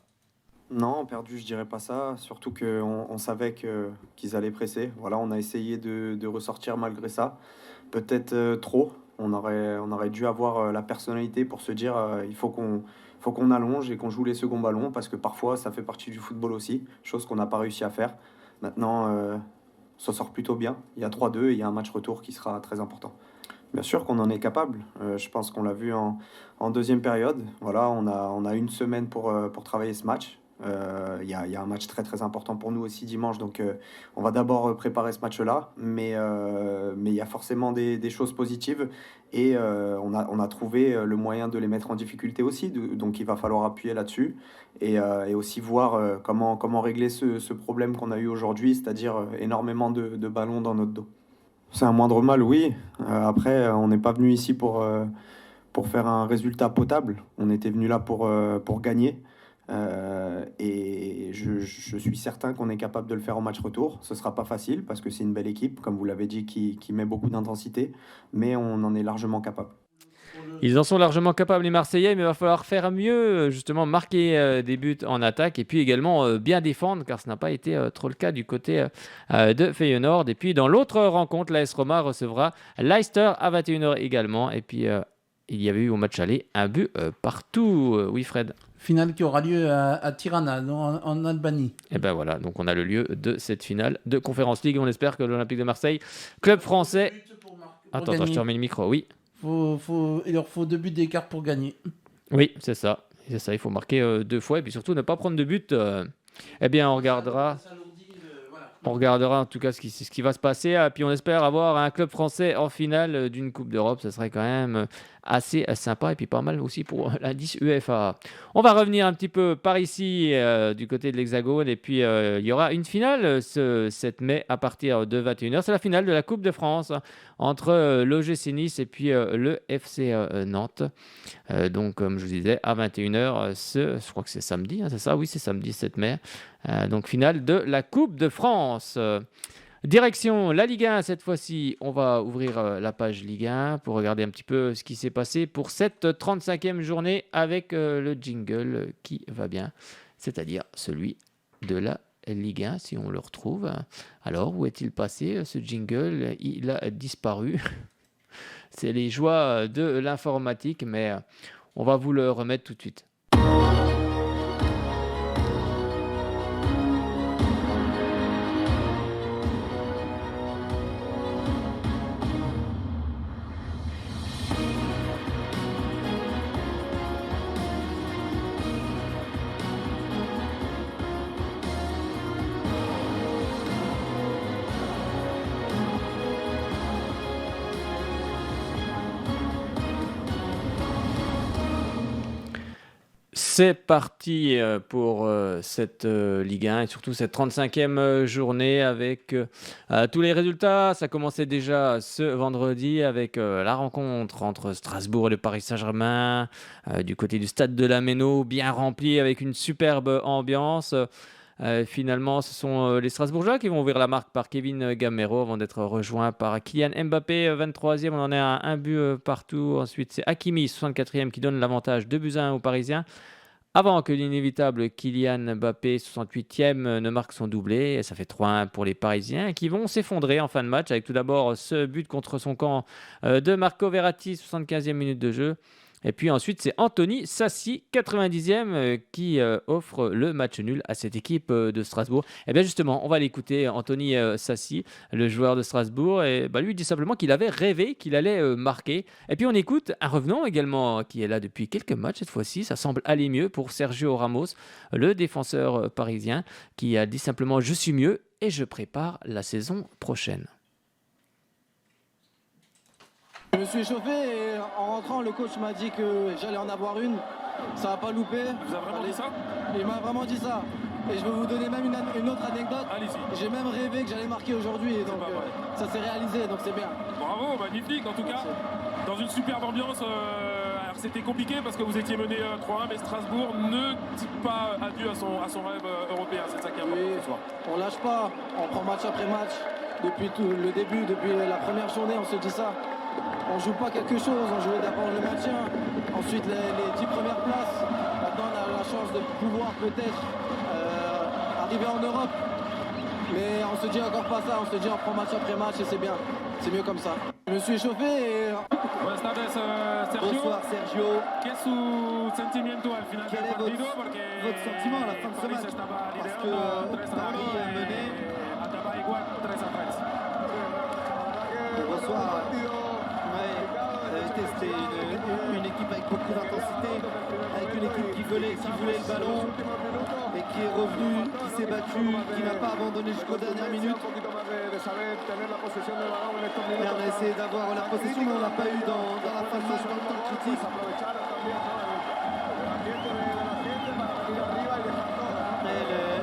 Non, perdu, je dirais pas ça. Surtout qu'on savait qu'ils allaient presser. Voilà, on a essayé de ressortir malgré ça. Peut-être trop. On aurait dû avoir la personnalité pour se dire il faut qu'on allonge et qu'on joue les seconds ballons parce que parfois ça fait partie du football aussi, chose qu'on n'a pas réussi à faire. Maintenant, ça sort plutôt bien. Il y a 3-2 et il y a un match retour qui sera très important. Bien sûr qu'on en est capable. Je pense qu'on l'a vu en deuxième période. Voilà, on a une semaine pour travailler ce match. Il y a un match très très important pour nous aussi dimanche, donc on va d'abord préparer ce match-là, mais il y a forcément des choses positives et on a trouvé le moyen de les mettre en difficulté aussi, donc il va falloir appuyer là-dessus et aussi voir comment régler ce problème qu'on a eu aujourd'hui, c'est-à-dire énormément de ballons dans notre dos. C'est un moindre mal, oui. Après, on n'est pas venu ici pour faire un résultat potable, on était venu là pour gagner. Et je suis certain qu'on est capable de le faire au match retour. Ce ne sera pas facile parce que c'est une belle équipe, comme vous l'avez dit, qui met beaucoup d'intensité, mais on en est largement capable. Ils en sont largement capables, les Marseillais, mais il va falloir faire mieux, justement marquer des buts en attaque et puis également bien défendre, car ce n'a pas été trop le cas du côté de Feyenoord. Et puis dans l'autre rencontre, l'AS Roma recevra Leicester à 21h également. Et puis il y avait eu au match aller un but partout. Oui, Fred. Finale qui aura lieu à Tirana, en Albanie. Et ben voilà, donc on a le lieu de cette finale de Conference League. On espère que l'Olympique de Marseille, club français... Attends, je te remets le micro, oui. Il leur faut 2 buts d'écart pour gagner. Oui, c'est ça. Il faut marquer 2 fois et puis surtout ne pas prendre de but. Eh bien, on regardera en tout cas ce qui va se passer. Puis on espère avoir un club français en finale d'une Coupe d'Europe. Ça serait quand même assez sympa et puis pas mal aussi pour l'indice UEFA. On va revenir un petit peu par ici du côté de l'Hexagone et puis il y aura une finale ce 7 mai à partir de 21h. C'est la finale de la Coupe de France entre l'OGC Nice et puis le FC Nantes. Donc comme je vous disais à 21h, je crois que c'est samedi, c'est ça? Oui, c'est samedi 7 mai. Donc finale de la Coupe de France. Direction la Ligue 1 cette fois-ci. On va ouvrir la page Ligue 1 pour regarder un petit peu ce qui s'est passé pour cette 35e journée avec le jingle qui va bien, c'est-à-dire celui de la Ligue 1 si on le retrouve. Alors où est-il passé ce jingle? Il a disparu. C'est les joies de l'informatique, mais on va vous le remettre tout de suite. C'est parti pour cette Ligue 1 et surtout cette 35e journée avec tous les résultats. Ça commençait déjà ce vendredi avec la rencontre entre Strasbourg et le Paris Saint-Germain du côté du stade de la Méno, bien rempli avec une superbe ambiance. Finalement, ce sont les Strasbourgeois qui vont ouvrir la marque par Kevin Gamero avant d'être rejoints par Kylian Mbappé, 23e. On en est à un but partout. Ensuite, c'est Hakimi, 64e, qui donne l'avantage 2-1 aux Parisiens. Avant que l'inévitable Kylian Mbappé, 68e, ne marque son doublé. Et ça fait 3-1 pour les Parisiens qui vont s'effondrer en fin de match avec tout d'abord ce but contre son camp de Marco Verratti, 75e minute de jeu. Et puis ensuite, c'est Anthony Sassi, 90e, qui offre le match nul à cette équipe de Strasbourg. Et bien justement, on va l'écouter, Anthony Sassi, le joueur de Strasbourg. Et lui, il dit simplement qu'il avait rêvé qu'il allait marquer. Et puis on écoute un revenant également, qui est là depuis quelques matchs cette fois-ci. Ça semble aller mieux pour Sergio Ramos, le défenseur parisien, qui a dit simplement « Je suis mieux et je prépare la saison prochaine ». Je me suis échauffé et en rentrant, le coach m'a dit que j'allais en avoir une. Ça va pas louper. Il vous a vraiment dit ça? Il m'a vraiment dit ça. Et je vais vous donner même une autre anecdote. Allez-y. J'ai même rêvé que j'allais marquer aujourd'hui. Donc ça s'est réalisé, donc c'est bien. Bravo, magnifique en tout cas. Dans une superbe ambiance. Alors c'était compliqué parce que vous étiez mené 3-1, mais Strasbourg ne dit pas adieu à son rêve européen. C'est ça qui est important ce soir. On lâche pas. On prend match après match. Depuis tout le début, depuis la première journée, on se dit ça. On joue pas quelque chose, on jouait d'abord le maintien, ensuite les 10 premières places. Maintenant on a la chance de pouvoir peut-être arriver en Europe. Mais on se dit encore pas ça, on se dit on prend match après match et c'est bien. C'est mieux comme ça. Je me suis échauffé et... Buenas tardes, Sergio. Bonsoir Sergio. Quel est su sentimiento al final Quel est votre sentiment à la fin de ce match? Parce que Paris est mené. Bonsoir. c'était une équipe avec beaucoup d'intensité, avec une équipe qui voulait le ballon et qui est revenue, qui s'est battue, qui n'a pas abandonné jusqu'aux dernières minutes. Et on a essayé d'avoir la possession, mais on l'a pas eu dans la fin de match, dans le temps critique.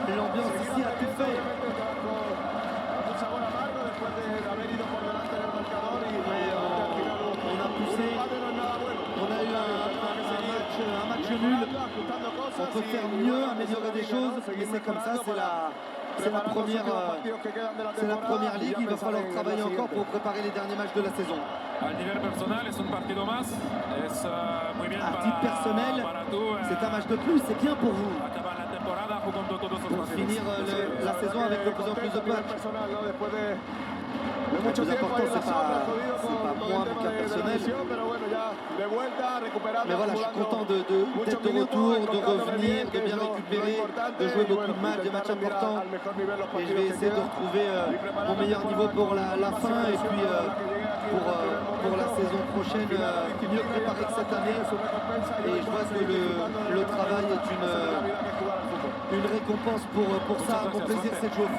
Mais l'ambiance ici a tout fait. On a poussé, on a eu un match nul. On peut faire mieux, améliorer des choses, mais c'est comme ça, c'est la première ligue. Il va falloir travailler encore pour préparer les derniers matchs de la saison. À titre personnel, c'est un match de plus, c'est bien pour vous. Pour finir la saison avec de plus en plus de matchs. Le plus important, c'est pas moi, mon cas personnel. Mais voilà, je suis content d'être de retour, de revenir, de bien récupérer, de jouer beaucoup de matchs, des matchs importants. Et je vais essayer de retrouver mon meilleur niveau pour la fin et puis pour la saison prochaine, mieux préparé que cette année. Et je vois que le travail est une récompense pour ça. Mon plaisir, c'est de jouer au foot.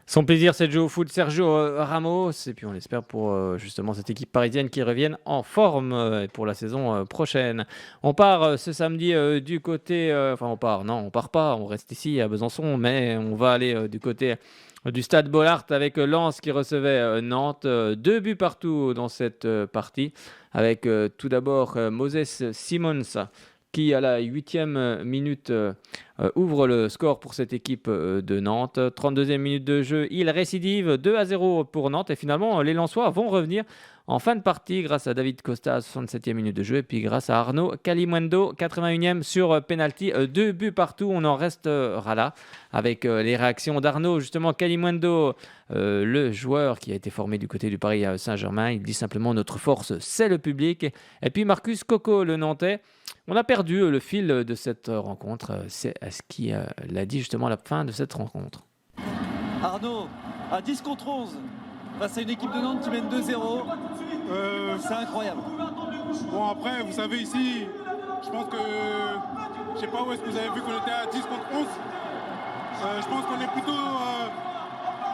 Son plaisir, c'est de jouer au foot, Sergio Ramos. Et puis on l'espère pour justement cette équipe parisienne qui revienne en forme pour la saison prochaine. On part ce samedi du côté... on part pas, on reste ici à Besançon, mais on va aller du côté du stade Bollaert avec Lens qui recevait Nantes. 2 buts partout dans cette partie, avec tout d'abord Moses Simons qui à la 8e minute ouvre le score pour cette équipe de Nantes. 32e minute de jeu, il récidive, 2-0 pour Nantes. Et finalement, les Lensois vont revenir en fin de partie grâce à David Costa à 67e minute de jeu et puis grâce à Arnaud Kalimuendo, 81e sur penalty. 2 buts partout, on en restera là avec les réactions d'Arnaud, justement Kalimuendo, le joueur qui a été formé du côté du Paris Saint-Germain. Il dit simplement: notre force, c'est le public. Et puis Marcus Coco, le Nantais, on a perdu le fil de cette rencontre. C'est ce qu'il a dit justement à la fin de cette rencontre. Arnaud, à 10 contre 11, face à une équipe de Nantes qui mène 2-0, c'est incroyable. Bon, après, vous savez, ici, je pense que... Je sais pas où est-ce que vous avez vu qu'on était à 10 contre 11. Je pense qu'on est plutôt...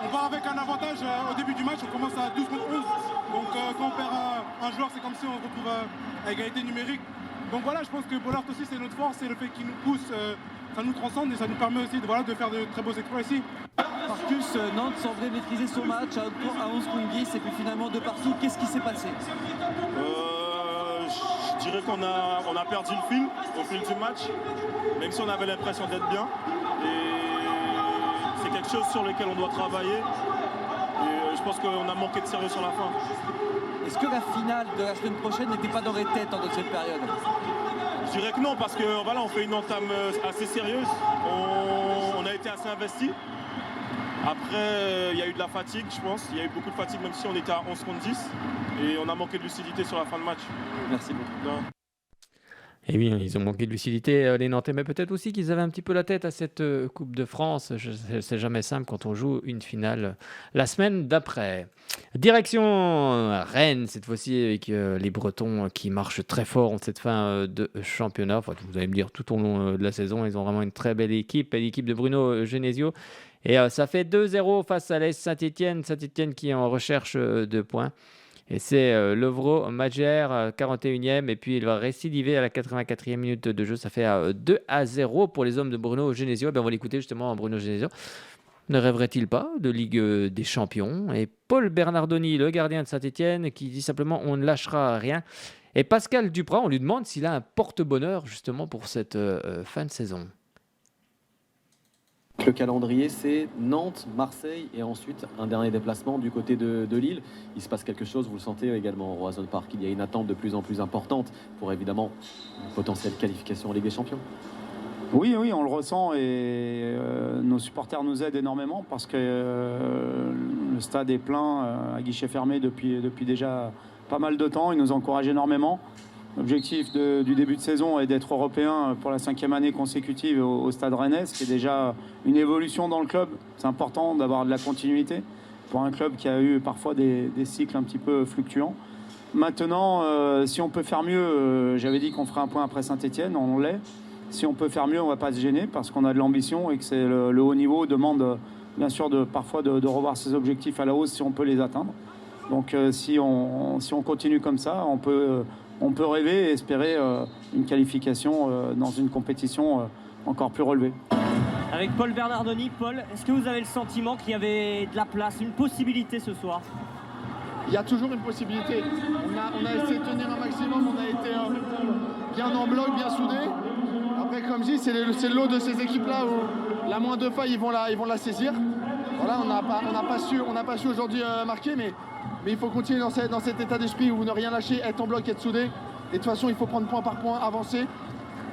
on part avec un avantage au début du match, on commence à 12 contre 11. Donc quand on perd un joueur, c'est comme si on se retrouve à égalité numérique. Donc voilà, je pense que Bollaert aussi, c'est notre force, c'est le fait qu'il nous pousse, ça nous transcende et ça nous permet aussi de faire de très beaux exploits ici. Marcus, Nantes semblait maîtriser son match à 11 contre 10 et puis finalement de partout. Qu'est-ce qui s'est passé? Je dirais qu'on a perdu le fil au fil du match, même si on avait l'impression d'être bien. Et c'est quelque chose sur lequel on doit travailler. Et je pense qu'on a manqué de sérieux sur la fin. Est-ce que la finale de la semaine prochaine n'était pas dans les têtes en deuxième période? Je dirais que non, parce que voilà, on fait une entame assez sérieuse. On a été assez investi. Après, il y a eu de la fatigue, je pense. Il y a eu beaucoup de fatigue, même si on était à 11 contre 10. Et on a manqué de lucidité sur la fin de match. Merci beaucoup. Non. Et oui, ils ont manqué de lucidité, les Nantais, mais peut-être aussi qu'ils avaient un petit peu la tête à cette Coupe de France. C'est jamais simple quand on joue une finale la semaine d'après. Direction Rennes, cette fois-ci, avec les Bretons qui marchent très fort en cette fin de championnat. Enfin, vous allez me dire, tout au long de la saison, ils ont vraiment une très belle équipe, l'équipe de Bruno Genesio. Et ça fait 2-0 face à l'AS Saint-Etienne. Saint-Etienne qui est en recherche de points. Et c'est Lovro Majer, 41e, et puis il va récidiver à la 84e minute de jeu. Ça fait 2-0 pour les hommes de Bruno Genesio. Et bien, on va l'écouter justement, Bruno Genesio. Ne rêverait-il pas de Ligue des Champions? Et Paul Bernardoni, le gardien de Saint-Etienne, qui dit simplement « on ne lâchera rien ». Et Pascal Duprat, on lui demande s'il a un porte-bonheur justement pour cette fin de saison. Le calendrier, c'est Nantes, Marseille et ensuite un dernier déplacement du côté de Lille. Il se passe quelque chose, vous le sentez également au Roazhon Park. Il y a une attente de plus en plus importante pour évidemment une potentielle qualification en Ligue des Champions. Oui, on le ressent et nos supporters nous aident énormément parce que le stade est plein à guichet fermé depuis déjà pas mal de temps. Ils nous encouragent énormément. L'objectif du début de saison est d'être européen pour la 5e année consécutive au Stade Rennais, ce qui est déjà une évolution dans le club. C'est important d'avoir de la continuité pour un club qui a eu parfois des cycles un petit peu fluctuants. Maintenant, si on peut faire mieux, j'avais dit qu'on ferait un point après Saint-Etienne, on l'est. Si on peut faire mieux, on ne va pas se gêner parce qu'on a de l'ambition et que c'est le haut niveau demande bien sûr parfois de revoir ses objectifs à la hausse si on peut les atteindre. Donc si on continue comme ça, on peut rêver et espérer une qualification dans une compétition encore plus relevée. Avec Paul Bernardoni, Paul, est-ce que vous avez le sentiment qu'il y avait de la place, une possibilité ce soir ? Il y a toujours une possibilité. On a essayé de tenir un maximum, on a été bien en bloc, bien soudés. Après, comme je dis, c'est le lot de ces équipes-là où la moindre faille, ils vont la saisir. Voilà, on n'a pas su aujourd'hui marquer, mais il faut continuer dans cet état d'esprit où ne rien lâcher, être en bloc, être soudé. Et de toute façon, il faut prendre point par point, avancer.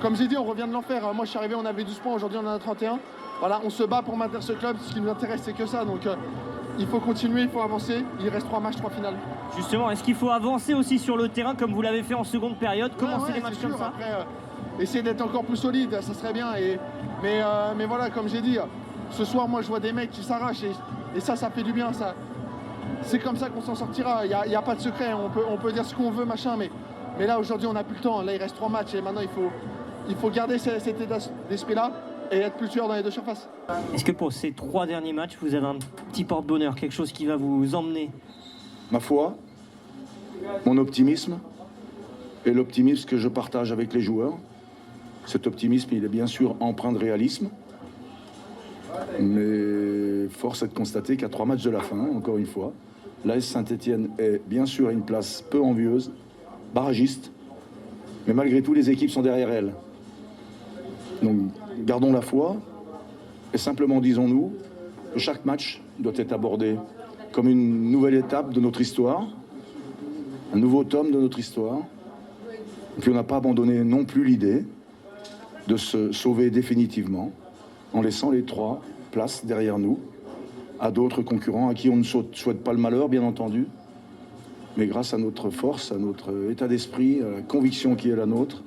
Comme j'ai dit, on revient de l'enfer. Moi, je suis arrivé, on avait 12 points, aujourd'hui on en a 31. Voilà, on se bat pour maintenir ce club. Ce qui nous intéresse, c'est que ça. Donc, il faut continuer, il faut avancer. Il reste 3 matchs, 3 finales. Justement, est-ce qu'il faut avancer aussi sur le terrain comme vous l'avez fait en seconde période, commencer les matchs comme ça? Après, essayer d'être encore plus solide, ça serait bien. Mais voilà, comme j'ai dit, ce soir, moi, je vois des mecs qui s'arrachent et ça fait du bien. Ça. C'est comme ça qu'on s'en sortira. Il n'y a pas de secret. On peut dire ce qu'on veut, machin, mais là, aujourd'hui, on n'a plus le temps. Là, il reste 3 matchs et maintenant, il faut garder cet état d'esprit-là et être plus sûr dans les deux surfaces. Est-ce que pour ces 3 derniers matchs, vous avez un petit porte-bonheur, quelque chose qui va vous emmener? Ma foi, mon optimisme et l'optimisme que je partage avec les joueurs. Cet optimisme, il est bien sûr empreint de réalisme, mais force est de constater qu'à 3 matchs de la fin, encore une fois, l'AS Saint-Etienne est bien sûr à une place peu envieuse, barragiste, mais malgré tout, les équipes sont derrière elle. Donc, gardons la foi et simplement disons-nous que chaque match doit être abordé comme une nouvelle étape de notre histoire, un nouveau tome de notre histoire. Et puis on n'a pas abandonné non plus l'idée de se sauver définitivement en laissant les 3 places derrière nous à d'autres concurrents à qui on ne souhaite pas le malheur, bien entendu, mais grâce à notre force, à notre état d'esprit, à la conviction qui est la nôtre,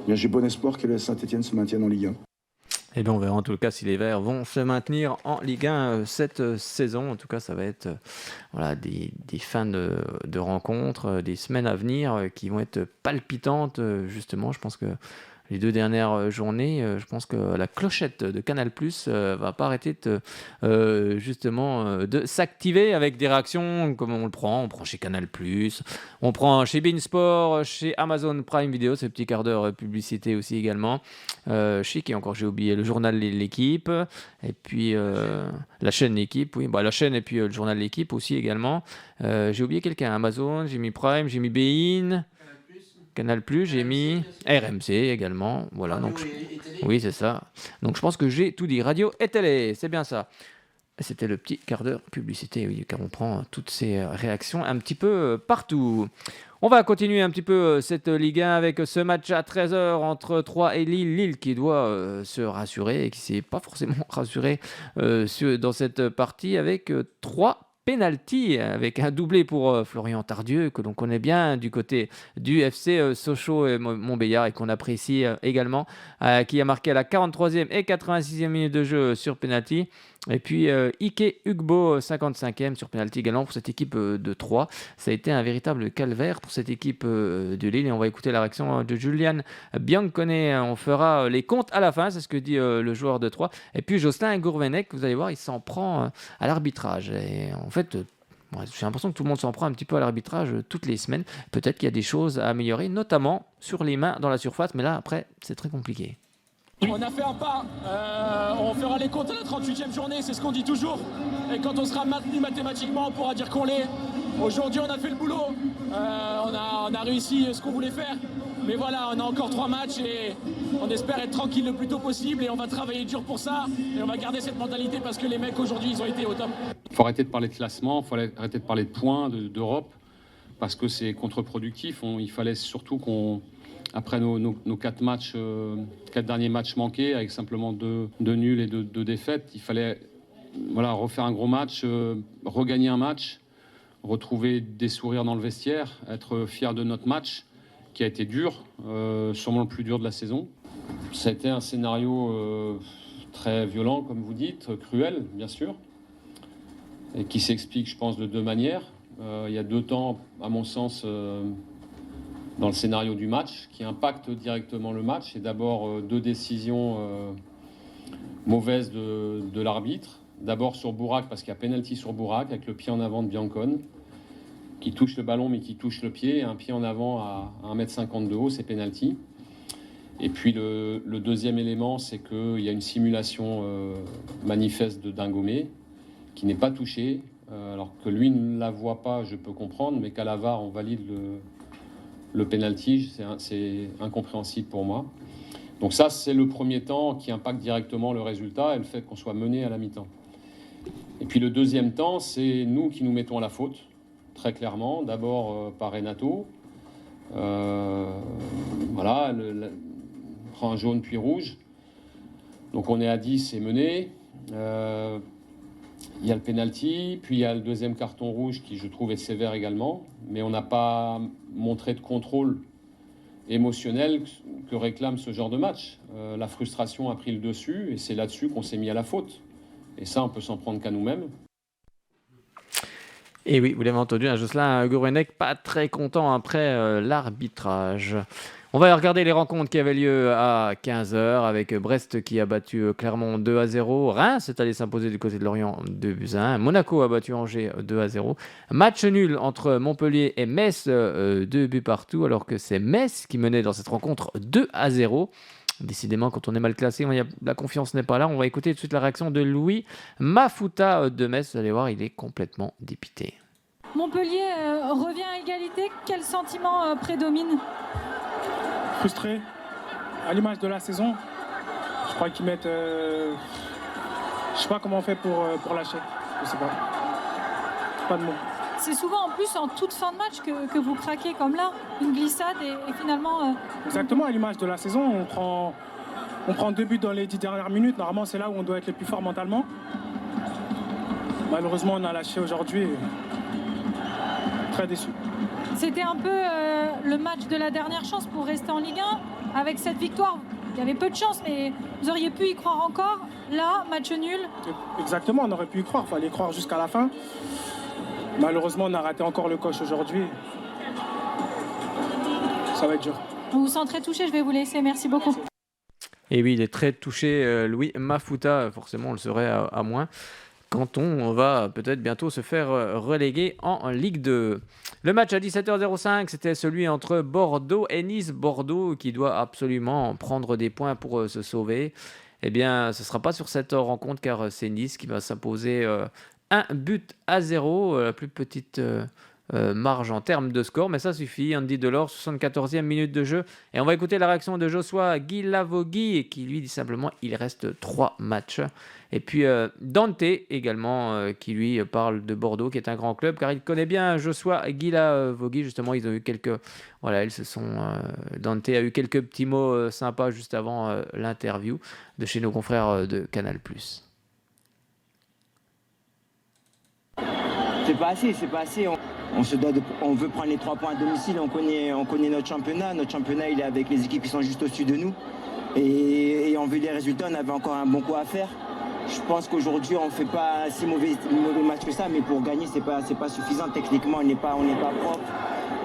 bien, j'ai bon espoir que la Saint-Etienne se maintienne en Ligue 1. Et bien on verra en tout cas si les Verts vont se maintenir en Ligue 1 cette saison. En tout cas, ça va être des fins de rencontres, des semaines à venir qui vont être palpitantes. Justement, je pense que les 2 dernières journées, je pense que la clochette de Canal+ va pas arrêter de s'activer avec des réactions comme on prend chez Canal+, on prend chez beIN Sport, chez Amazon Prime Video, ce petit quart d'heure publicité aussi également, chez qui encore j'ai oublié le journal L'équipe, et puis la chaîne L'équipe, oui, la chaîne et puis le journal L'équipe aussi également. J'ai oublié quelqu'un, Amazon, j'ai mis Prime, j'ai mis beIN, Canal+, j'ai mis RMC également, voilà. Donc, oui, c'est ça. Donc je pense que j'ai tout dit. Radio et télé, c'est bien ça. C'était le petit quart d'heure publicité, oui, car on prend toutes ces réactions un petit peu partout. On va continuer un petit peu cette Ligue 1 avec ce match à 13h entre Troyes et Lille. Lille qui doit se rassurer et qui ne s'est pas forcément rassuré dans cette partie avec 3 penalty, avec un doublé pour Florian Tardieu, que l'on connaît bien du côté du FC Sochaux et Montbéliard et qu'on apprécie également, qui a marqué à la 43e et 86e minute de jeu sur penalty. Et puis Ike Ugbo, 55e sur penalty également pour cette équipe de Troyes. Ça a été un véritable calvaire pour cette équipe de Lille. Et on va écouter la réaction de Julian Biancone. On fera les comptes à la fin, c'est ce que dit le joueur de Troyes. Et puis Jocelyn Gourvenec, vous allez voir, il s'en prend à l'arbitrage. Et en fait, j'ai l'impression que tout le monde s'en prend un petit peu à l'arbitrage toutes les semaines. Peut-être qu'il y a des choses à améliorer, notamment sur les mains dans la surface. Mais là, après, c'est très compliqué. On a fait un pas, on fera les comptes à la 38e journée, c'est ce qu'on dit toujours. Et quand on sera maintenu mathématiquement, on pourra dire qu'on l'est. Aujourd'hui, on a fait le boulot, on a réussi ce qu'on voulait faire. Mais voilà, on a encore 3 matchs et on espère être tranquille le plus tôt possible. Et on va travailler dur pour ça. Et on va garder cette mentalité parce que les mecs aujourd'hui, ils ont été au top. Il faut arrêter de parler de classement, il faut arrêter de parler de points, d'Europe, parce que c'est contre-productif. Il fallait surtout qu'on... Après nos 4 matchs, 4 derniers matchs manqués, avec simplement 2 nuls et 2 défaites, il fallait refaire un gros match, regagner un match, retrouver des sourires dans le vestiaire, être fier de notre match, qui a été dur, sûrement le plus dur de la saison. Ça a été un scénario très violent, comme vous dites, cruel, bien sûr, et qui s'explique, je pense, de 2 manières. Il y a 2 temps, à mon sens, dans le scénario du match, qui impactent directement le match. Et d'abord 2 décisions mauvaises de l'arbitre. D'abord sur Bourak, parce qu'il y a pénalty sur Bourak, avec le pied en avant de Biancone, qui touche le ballon mais qui touche le pied. Et un pied en avant à 1,50 m de haut, c'est pénalty. Et puis le deuxième élément, c'est qu'il y a une simulation manifeste de Dingomé, qui n'est pas touché, alors que lui ne la voit pas, je peux comprendre, mais qu'à la VAR, on valide le penalty, c'est incompréhensible pour moi. Donc ça, c'est le premier temps qui impacte directement le résultat et le fait qu'on soit mené à la mi-temps. Et puis le deuxième temps, c'est nous qui nous mettons à la faute, très clairement, d'abord par Renato. Voilà, prend un jaune puis rouge. Donc on est à 10 et mené. Il y a le penalty, puis il y a le deuxième carton rouge qui, je trouve, est sévère également. Mais on n'a pas montré de contrôle émotionnel que réclame ce genre de match. La frustration a pris le dessus et c'est là-dessus qu'on s'est mis à la faute. Et ça, on peut s'en prendre qu'à nous-mêmes. Et oui, vous l'avez entendu, Jocelyn Gourvenec, pas très content après l'arbitrage. On va regarder les rencontres qui avaient lieu à 15h avec Brest qui a battu Clermont 2-0. Reims est allé s'imposer du côté de Lorient 2-1. Monaco a battu Angers 2-0. Match nul entre Montpellier et Metz, 2 buts partout, alors que c'est Metz qui menait dans cette rencontre 2-0. Décidément, quand on est mal classé, la confiance n'est pas là. On va écouter tout de suite la réaction de Louis Mafuta de Metz. Vous allez voir, il est complètement dépité. Montpellier revient à égalité. Quel sentiment prédomine ? Frustré, à l'image de la saison. Je crois qu'ils mettent... je sais pas comment on fait pour lâcher. Je sais pas. Pas de mots. C'est souvent en plus en toute fin de match que vous craquez comme là, une glissade et finalement... Exactement, à l'image de la saison, on prend 2 buts dans les 10 dernières minutes. Normalement, c'est là où on doit être les plus forts mentalement. Malheureusement, on a lâché aujourd'hui. Très déçu. C'était un peu le match de la dernière chance pour rester en Ligue 1. Avec cette victoire, il y avait peu de chance, mais vous auriez pu y croire encore. Là, match nul. Exactement, on aurait pu y croire. Il fallait y croire jusqu'à la fin. Malheureusement, on a raté encore le coche aujourd'hui. Ça va être dur. Vous vous sentez touché, je vais vous laisser. Merci beaucoup. Et oui, il est très touché, Louis Mafuta. Forcément, on le serait à moins. Quand on va peut-être bientôt se faire reléguer en Ligue 2. Le match à 17h05, c'était celui entre Bordeaux et Nice. Bordeaux qui doit absolument prendre des points pour se sauver. Eh bien, ce ne sera pas sur cette rencontre car c'est Nice qui va s'imposer 1-0, la plus petite marge en termes de score, mais ça suffit. Andy Delors, 74e minute de jeu. Et on va écouter la réaction de Joshua Guilavogui qui lui dit simplement il reste 3 matchs. Et puis Dante également qui lui parle de Bordeaux qui est un grand club car il connaît bien Joshua Guilavogui. Justement, ils ont eu quelques... Voilà, Dante a eu quelques petits mots sympas juste avant l'interview de chez nos confrères de Canal+. C'est pas assez. On veut prendre les 3 points à domicile, on connaît notre championnat. Notre championnat, il est avec les équipes qui sont juste au-dessus de nous. Et en vue des résultats, on avait encore un bon coup à faire. Je pense qu'aujourd'hui, on ne fait pas si mauvais match que ça, mais pour gagner, c'est pas suffisant. Techniquement, on n'est pas propre.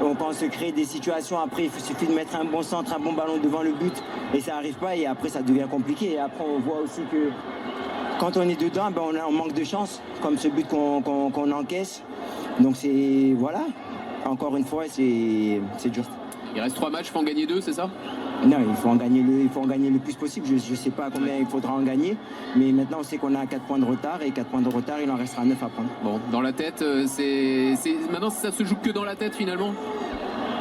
Donc, quand on se crée des situations, après, il suffit de mettre un bon centre, un bon ballon devant le but, et ça n'arrive pas, et après, ça devient compliqué. Et après, on voit aussi que quand on est dedans, on manque de chance, comme ce but qu'on encaisse. Donc voilà, encore une fois, c'est dur. Il reste 3 matchs, il faut en gagner 2, c'est ça? Non, il faut en gagner le plus possible. Je ne sais pas combien il faudra en gagner, mais maintenant on sait qu'on a 4 points de retard, et 4 points de retard, il en restera 9 à prendre. Bon, dans la tête, maintenant ça se joue que dans la tête finalement?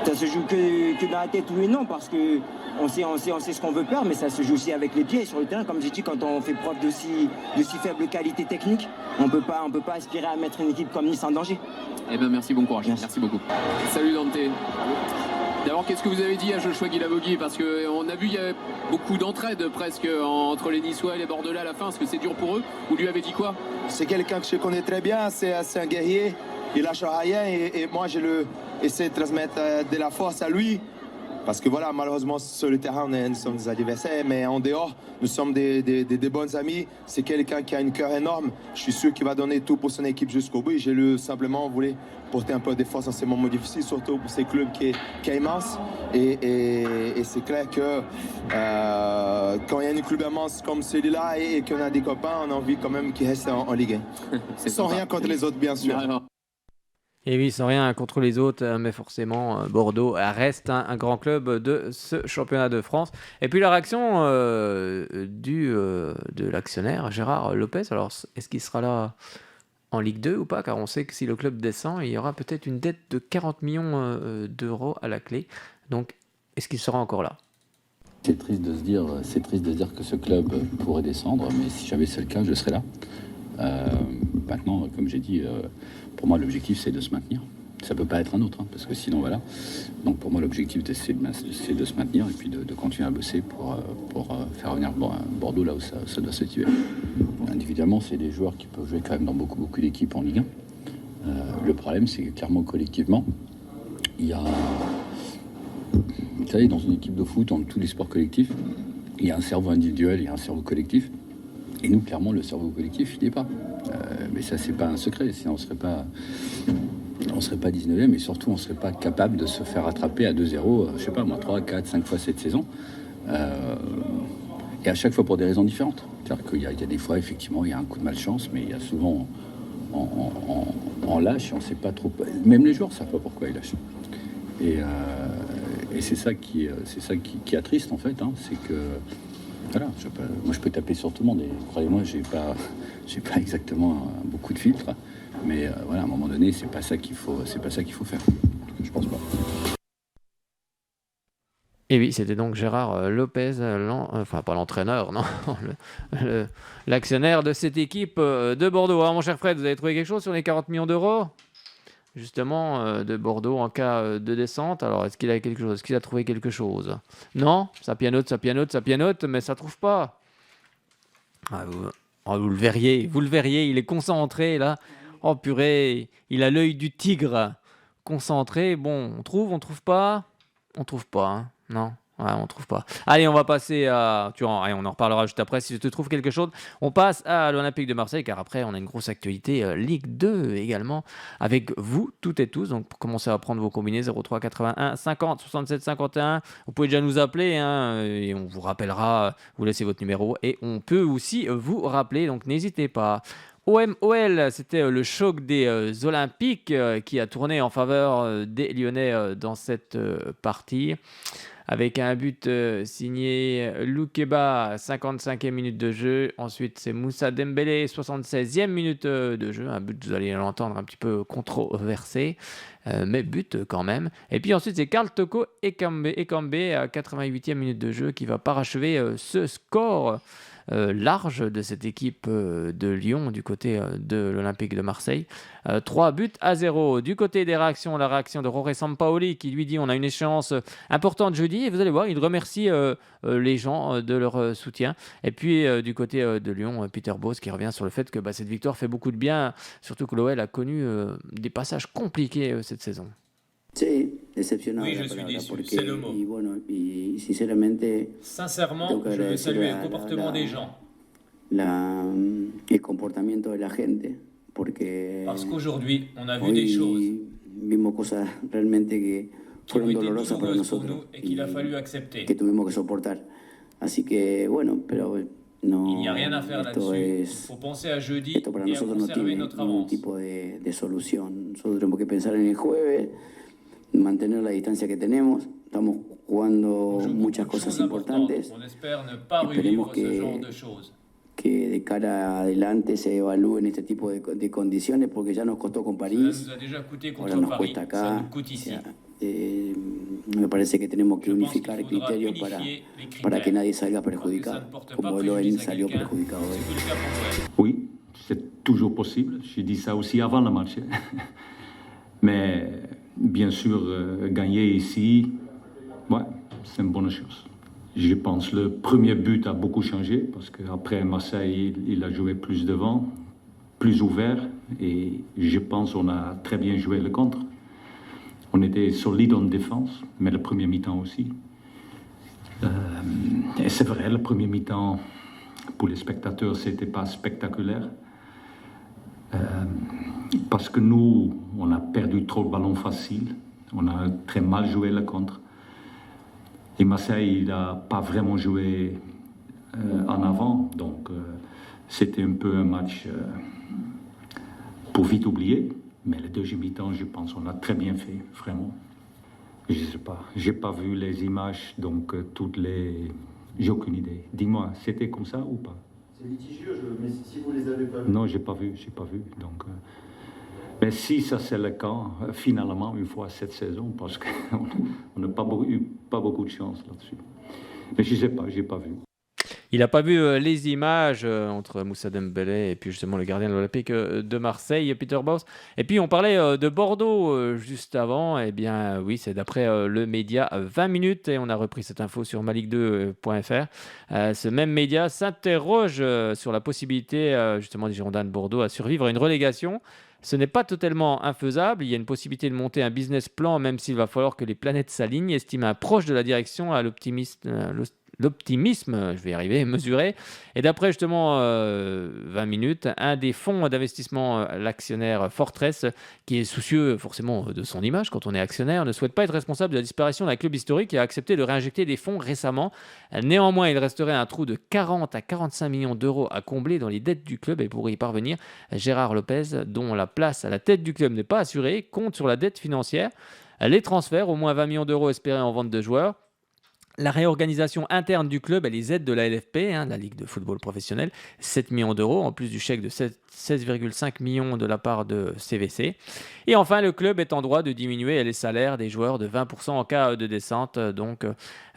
Ça se joue que dans la tête, oui et non, parce que on sait ce qu'on veut faire, mais ça se joue aussi avec les pieds sur le terrain. Comme j'ai dit, quand on fait preuve de si faible qualité technique, on peut pas aspirer à mettre une équipe comme Nice en danger. Eh bien, merci, bon courage. Merci beaucoup. Salut Dante. D'abord, qu'est-ce que vous avez dit à Joshua Guilavogui? Parce qu'on a vu, il y a beaucoup d'entraide presque entre les Niçois et les Bordelais à la fin. Est-ce que c'est dur pour eux? Vous lui avez dit quoi? C'est quelqu'un que je connais très bien, c'est un guerrier. Il lâche rien et moi, je essaie de transmettre de la force à lui. Parce que voilà, malheureusement, sur le terrain, nous sommes des adversaires, mais en dehors, nous sommes des bons amis. C'est quelqu'un qui a un cœur énorme. Je suis sûr qu'il va donner tout pour son équipe jusqu'au bout. J'ai simplement voulu porter un peu de force dans ces moments difficiles, surtout pour ces clubs qui est immense. Et c'est clair que quand il y a un club immense comme celui-là et qu'on a des copains, on a envie quand même qu'ils restent en Ligue 1. Sans rien contre les autres, bien sûr. Et oui, sans rien contre les autres, mais forcément, Bordeaux reste un grand club de ce championnat de France. Et puis la réaction de l'actionnaire, Gérard Lopez, alors est-ce qu'il sera là en Ligue 2 ou pas? Car on sait que si le club descend, il y aura peut-être une dette de 40 millions d'euros à la clé. Donc, est-ce qu'il sera encore là? C'est triste de se dire que ce club pourrait descendre, mais si jamais c'est le cas, je serai là. Maintenant, comme j'ai dit, pour moi, l'objectif, c'est de se maintenir. Ça peut pas être un autre, parce que sinon, voilà. Donc, pour moi, l'objectif, c'est de se maintenir et puis de continuer à bosser pour faire revenir Bordeaux là où ça doit se situer. Individuellement, c'est des joueurs qui peuvent jouer quand même dans beaucoup d'équipes en Ligue 1. Le problème, c'est que clairement, collectivement, il y a... Vous savez, dans une équipe de foot, dans tous les sports collectifs, il y a un cerveau individuel et un cerveau collectif. Et nous, clairement, le cerveau collectif, il n'y est pas. Mais ça, c'est pas un secret. Sinon, on serait pas 19e, et surtout, on ne serait pas capable de se faire rattraper à 2-0, je sais pas, moi, 3, 4, 5 fois cette saison. Et à chaque fois pour des raisons différentes. C'est-à-dire qu'il y a des fois, effectivement, il y a un coup de malchance, mais il y a souvent, on lâche, et on ne sait pas trop... Même les joueurs ne savent pas pourquoi ils lâchent. Et c'est ça qui attriste, en fait. C'est que... Voilà, moi je peux taper sur tout le monde et croyez-moi, j'ai pas exactement beaucoup de filtres, mais voilà, à un moment donné, c'est pas ça qu'il faut faire. Je pense pas. Et oui, c'était donc Gérard Lopez, enfin pas l'entraîneur, non, l'actionnaire de cette équipe de Bordeaux. Alors mon cher Fred, vous avez trouvé quelque chose sur les 40 millions d'euros justement de Bordeaux en cas de descente? Alors est-ce qu'il a quelque chose? Est-ce qu'il a trouvé quelque chose? Non, ça pianote, mais ça trouve pas. Vous le verriez, il est concentré là. Oh purée, il a l'œil du tigre, concentré. Bon, on trouve pas, hein. Non. Ouais, on trouve pas. Allez, on va passer à... on en reparlera juste après si je te trouve quelque chose. On passe à l'Olympique de Marseille, car après, on a une grosse actualité Ligue 2 également, avec vous, toutes et tous. Donc, pour commencer à prendre vos combinés, 03 81 50 67 51. Vous pouvez déjà nous appeler, et on vous rappellera, vous laissez votre numéro, et on peut aussi vous rappeler, donc n'hésitez pas. OM-OL, c'était le choc des Olympiques qui a tourné en faveur des Lyonnais dans cette partie. Avec un but signé Loukeba, 55e minute de jeu. Ensuite, c'est Moussa Dembélé, 76e minute de jeu. Un but, vous allez l'entendre, un petit peu controversé, mais but quand même. Et puis ensuite, c'est Karl Toko Ekambi à 88e minute de jeu qui va parachever ce score large de cette équipe de Lyon du côté de l'Olympique de Marseille. 3-0. Du côté des réactions, la réaction de Jorge Sampaoli qui lui dit on a une échéance importante jeudi, et vous allez voir, il remercie les gens de leur soutien. Et puis du côté de Lyon, Peter Bosz qui revient sur le fait que cette victoire fait beaucoup de bien, surtout que l'OL a connu des passages compliqués cette saison. Sí, decepcionado. Oui, je suis déçu, c'est le mot. Sincèrement, je veux saluer le comportement des gens. El comportamiento de la gente, parce qu'aujourd'hui, on a vu des choses vimos cosas realmente que qui ont fueron été dolorosas para douloureuses pour nosotros nous et qu'il a fallu accepter. que tuvimos que soportar. Así que bueno, pero no. Il n'y a rien à faire là-dessus. Il faut penser à jeudi Esto para et à nosotros no conserver tiene notre ningún avance. tipo de solución. Nosotros tenemos que pensar en el jueves, mantener la distancia que tenemos. Estamos jugando muchas cosas importantes. On espère ne pas Esperemos revivre ce genre de choses. que de cara adelante se evalúen este tipo de condiciones porque ya nos costó con Ça París, nous a déjà coûté ahora contre nos Paris, cuesta ça acá. nous coûte ici. Me parece que tenemos que Je pense unificar qu'il faudra criterios unifier les para que critères. nadie salga perjudicado, como el ON salió perjudicado hoy. C'est le cas pour l'OL. Oui, c'est toujours possible. J'ai dit ça aussi avant le match. Mais bien sûr, gagner ici, ouais, c'est une bonne chose. Je pense que le premier but a beaucoup changé parce qu'après Marseille, il a joué plus devant, plus ouvert et je pense qu'on a très bien joué le contre. On était solide en défense, mais le premier mi-temps aussi. Et c'est vrai, le premier mi-temps, pour les spectateurs, c'était pas spectaculaire. Parce que nous, on a perdu trop de ballons faciles. On a très mal joué le contre. Et Marseille, il n'a pas vraiment joué en avant. Donc, c'était un peu un match pour vite oublier. Mais le deuxième mi-temps, je pense qu'on a très bien fait, vraiment. Je ne sais pas, je n'ai pas vu les images, donc toutes les... J'ai aucune idée. Dis-moi, c'était comme ça ou pas? C'est litigieux, mais si vous les avez pas vus... Non, j'ai pas vu. Donc, mais si ça c'est le cas, finalement, une fois cette saison, parce qu'on n'a eu pas beaucoup de chance là-dessus. Mais je ne sais pas, j'ai pas vu. Il n'a pas vu les images entre Moussa Dembélé et puis justement le gardien de l'Olympique de Marseille, Peter Bosz. Et puis on parlait de Bordeaux juste avant. Eh bien oui, c'est d'après le média 20 minutes et on a repris cette info sur maligue2.fr. Ce même média s'interroge sur la possibilité justement des Girondins de Bordeaux à survivre à une relégation. Ce n'est pas totalement infaisable. Il y a une possibilité de monter un business plan, même s'il va falloir que les planètes s'alignent, estime un proche de la direction à l'optimisme, je vais y arriver, mesuré. Et d'après justement 20 minutes, un des fonds d'investissement, l'actionnaire Fortress, qui est soucieux forcément de son image quand on est actionnaire, ne souhaite pas être responsable de la disparition d'un club historique et a accepté de réinjecter des fonds récemment. Néanmoins, il resterait un trou de 40 à 45 millions d'euros à combler dans les dettes du club et pour y parvenir, Gérard Lopez, dont la place à la tête du club n'est pas assurée, compte sur la dette financière, les transferts, au moins 20 millions d'euros espérés en vente de joueurs, la réorganisation interne du club et les aides de la LFP, la Ligue de football professionnel, 7 millions d'euros, en plus du chèque de 16,5 millions de la part de CVC. Et enfin, le club est en droit de diminuer les salaires des joueurs de 20% en cas de descente. Donc,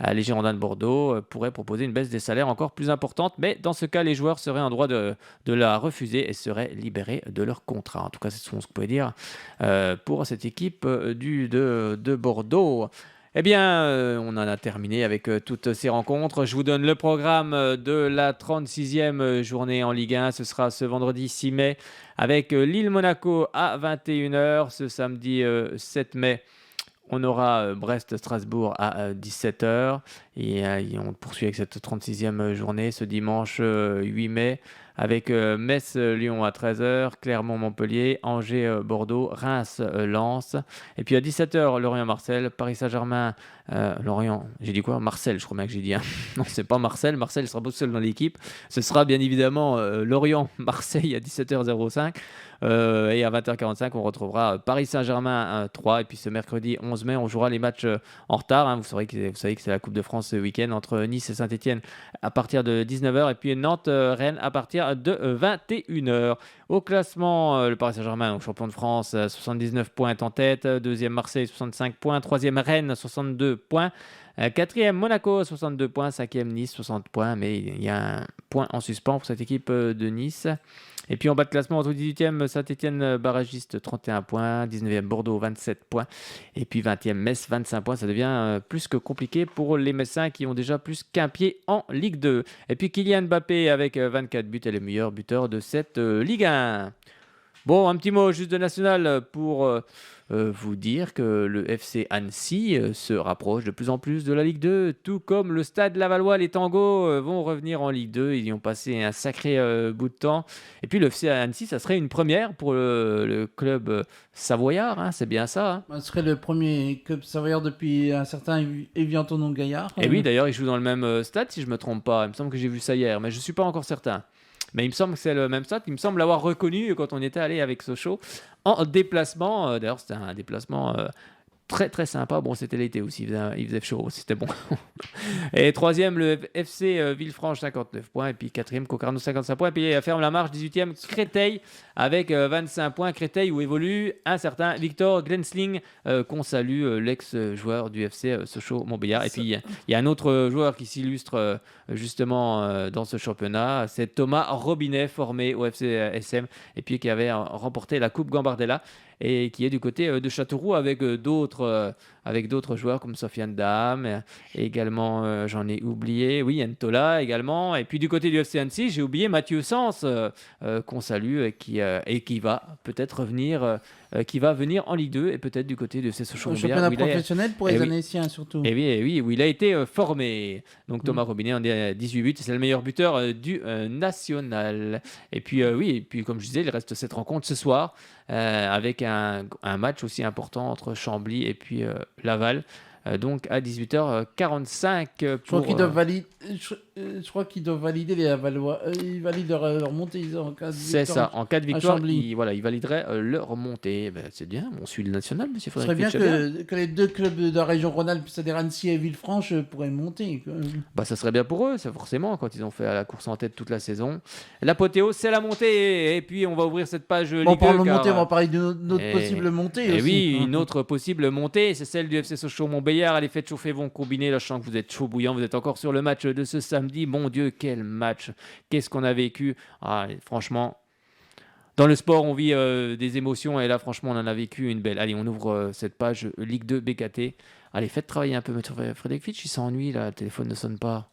les Girondins de Bordeaux pourraient proposer une baisse des salaires encore plus importante. Mais dans ce cas, les joueurs seraient en droit de la refuser et seraient libérés de leur contrat. En tout cas, c'est ce qu'on peut dire pour cette équipe de Bordeaux. Eh bien, on en a terminé avec toutes ces rencontres. Je vous donne le programme de la 36e journée en Ligue 1. Ce sera ce vendredi 6 mai avec Lille-Monaco à 21h. Ce samedi 7 mai, on aura Brest-Strasbourg à 17h. Et on poursuit avec cette 36e journée ce dimanche 8 mai. Avec Metz-Lyon à 13h, Clermont-Montpellier, Angers-Bordeaux, Reims-Lens. Et puis à 17h, Lorient-Marseille, Paris-Saint-Germain, Lorient. J'ai dit quoi? Marseille, je crois bien que j'ai dit. Non, c'est pas Marseille. Marseille sera pas seul dans l'équipe. Ce sera bien évidemment Lorient-Marseille à 17h05. Et à 20h45, on retrouvera Paris-Saint-Germain 3. Et puis ce mercredi 11 mai, on jouera les matchs en retard. Vous savez que c'est la Coupe de France ce week-end entre Nice et Saint-Etienne à partir de 19h. Et puis Nantes-Rennes à partir de 21h. Au classement, le Paris Saint-Germain, donc champion de France, 79 points en tête. Deuxième Marseille, 65 points. Troisième Rennes, 62 points. Quatrième Monaco, 62 points. Cinquième Nice, 60 points. Mais il y a un point en suspens pour cette équipe de Nice. Et puis en bas de classement, entre 18e Saint-Etienne barragiste, 31 points. 19e Bordeaux, 27 points. Et puis 20e Metz, 25 points. Ça devient plus que compliqué pour les Messins qui ont déjà plus qu'un pied en Ligue 2. Et puis Kylian Mbappé avec 24 buts est le meilleur buteur de cette Ligue 1. Bon, un petit mot juste de national pour vous dire que le FC Annecy se rapproche de plus en plus de la Ligue 2, tout comme le Stade Lavallois. Les Tangos vont revenir en Ligue 2. Ils y ont passé un sacré bout de temps. Et puis le FC Annecy, ça serait une première pour le club savoyard, c'est bien ça. Ce serait le premier club savoyard depuis un certain Evian-Tonon Gaillard. Et oui, d'ailleurs, ils jouent dans le même stade, si je ne me trompe pas. Il me semble que j'ai vu ça hier, mais je ne suis pas encore certain. Mais il me semble que c'est le même stade. Il me semble l'avoir reconnu quand on était allé avec Sochaux en déplacement. D'ailleurs, c'était un déplacement très très sympa. Bon, c'était l'été aussi, il faisait chaud, c'était bon. Et troisième, le FC Villefranche, 59 points. Et puis quatrième, Concarneau, 55 points. Et puis ferme la marche, 18e, Créteil avec 25 points. Créteil où évolue un certain Victor Glensling, qu'on salue, l'ex-joueur du FC Sochaux-Montbéliard. Et puis il y a un autre joueur qui s'illustre justement dans ce championnat. C'est Thomas Robinet, formé au FC SM et puis qui avait remporté la Coupe Gambardella et qui est du côté de Châteauroux avec d'autres avec d'autres joueurs comme Sofiane Dam, et également, j'en ai oublié, oui, Ntola également. Et puis du côté du FC Annecy, j'ai oublié Mathieu Sens, qu'on salue et qui va peut-être revenir. Qui va venir en Ligue 2 et peut-être du côté de FC Sochaux. Au championnat professionnel pour les Annéciens surtout. Et oui, où il a été formé. Donc Thomas Robinet en 18 buts, c'est le meilleur buteur du national. Et puis comme je disais, il reste cette rencontre ce soir avec un match aussi important entre Chambly et puis Laval. Donc à 18h45 pour... Je crois qu'ils doivent valider les Lavallois. Ils valident leur montée en cas de victoire. C'est ça, en cas de victoire, ils valideraient leur montée. Ben, c'est bien, on suit le national, monsieur Frédéric. Ce serait bien que les deux clubs de la région Rhône-Alpes, c'est-à-dire Annecy et Villefranche, pourraient monter. Bah, ça serait bien pour eux, c'est forcément, quand ils ont fait la course en tête toute la saison. L'apothéose, c'est la montée. Et puis, on va ouvrir cette page Ligue 2. On parle de montée, on va parler d'une autre possible montée aussi. Oui, une autre possible montée, c'est celle du FC Sochaux-Montbéliard. Allez, faites chauffer vos combinés. Là, je sens que vous êtes chaud bouillant. Vous êtes encore sur le match de ce samedi. Mon Dieu, quel match! Qu'est-ce qu'on a vécu! Franchement, dans le sport, on vit des émotions. Et là, franchement, on en a vécu une belle. Allez, on ouvre cette page Ligue 2 BKT. Allez, faites travailler un peu M. Frédéric Fitch. Il s'ennuie, là. Le téléphone ne sonne pas.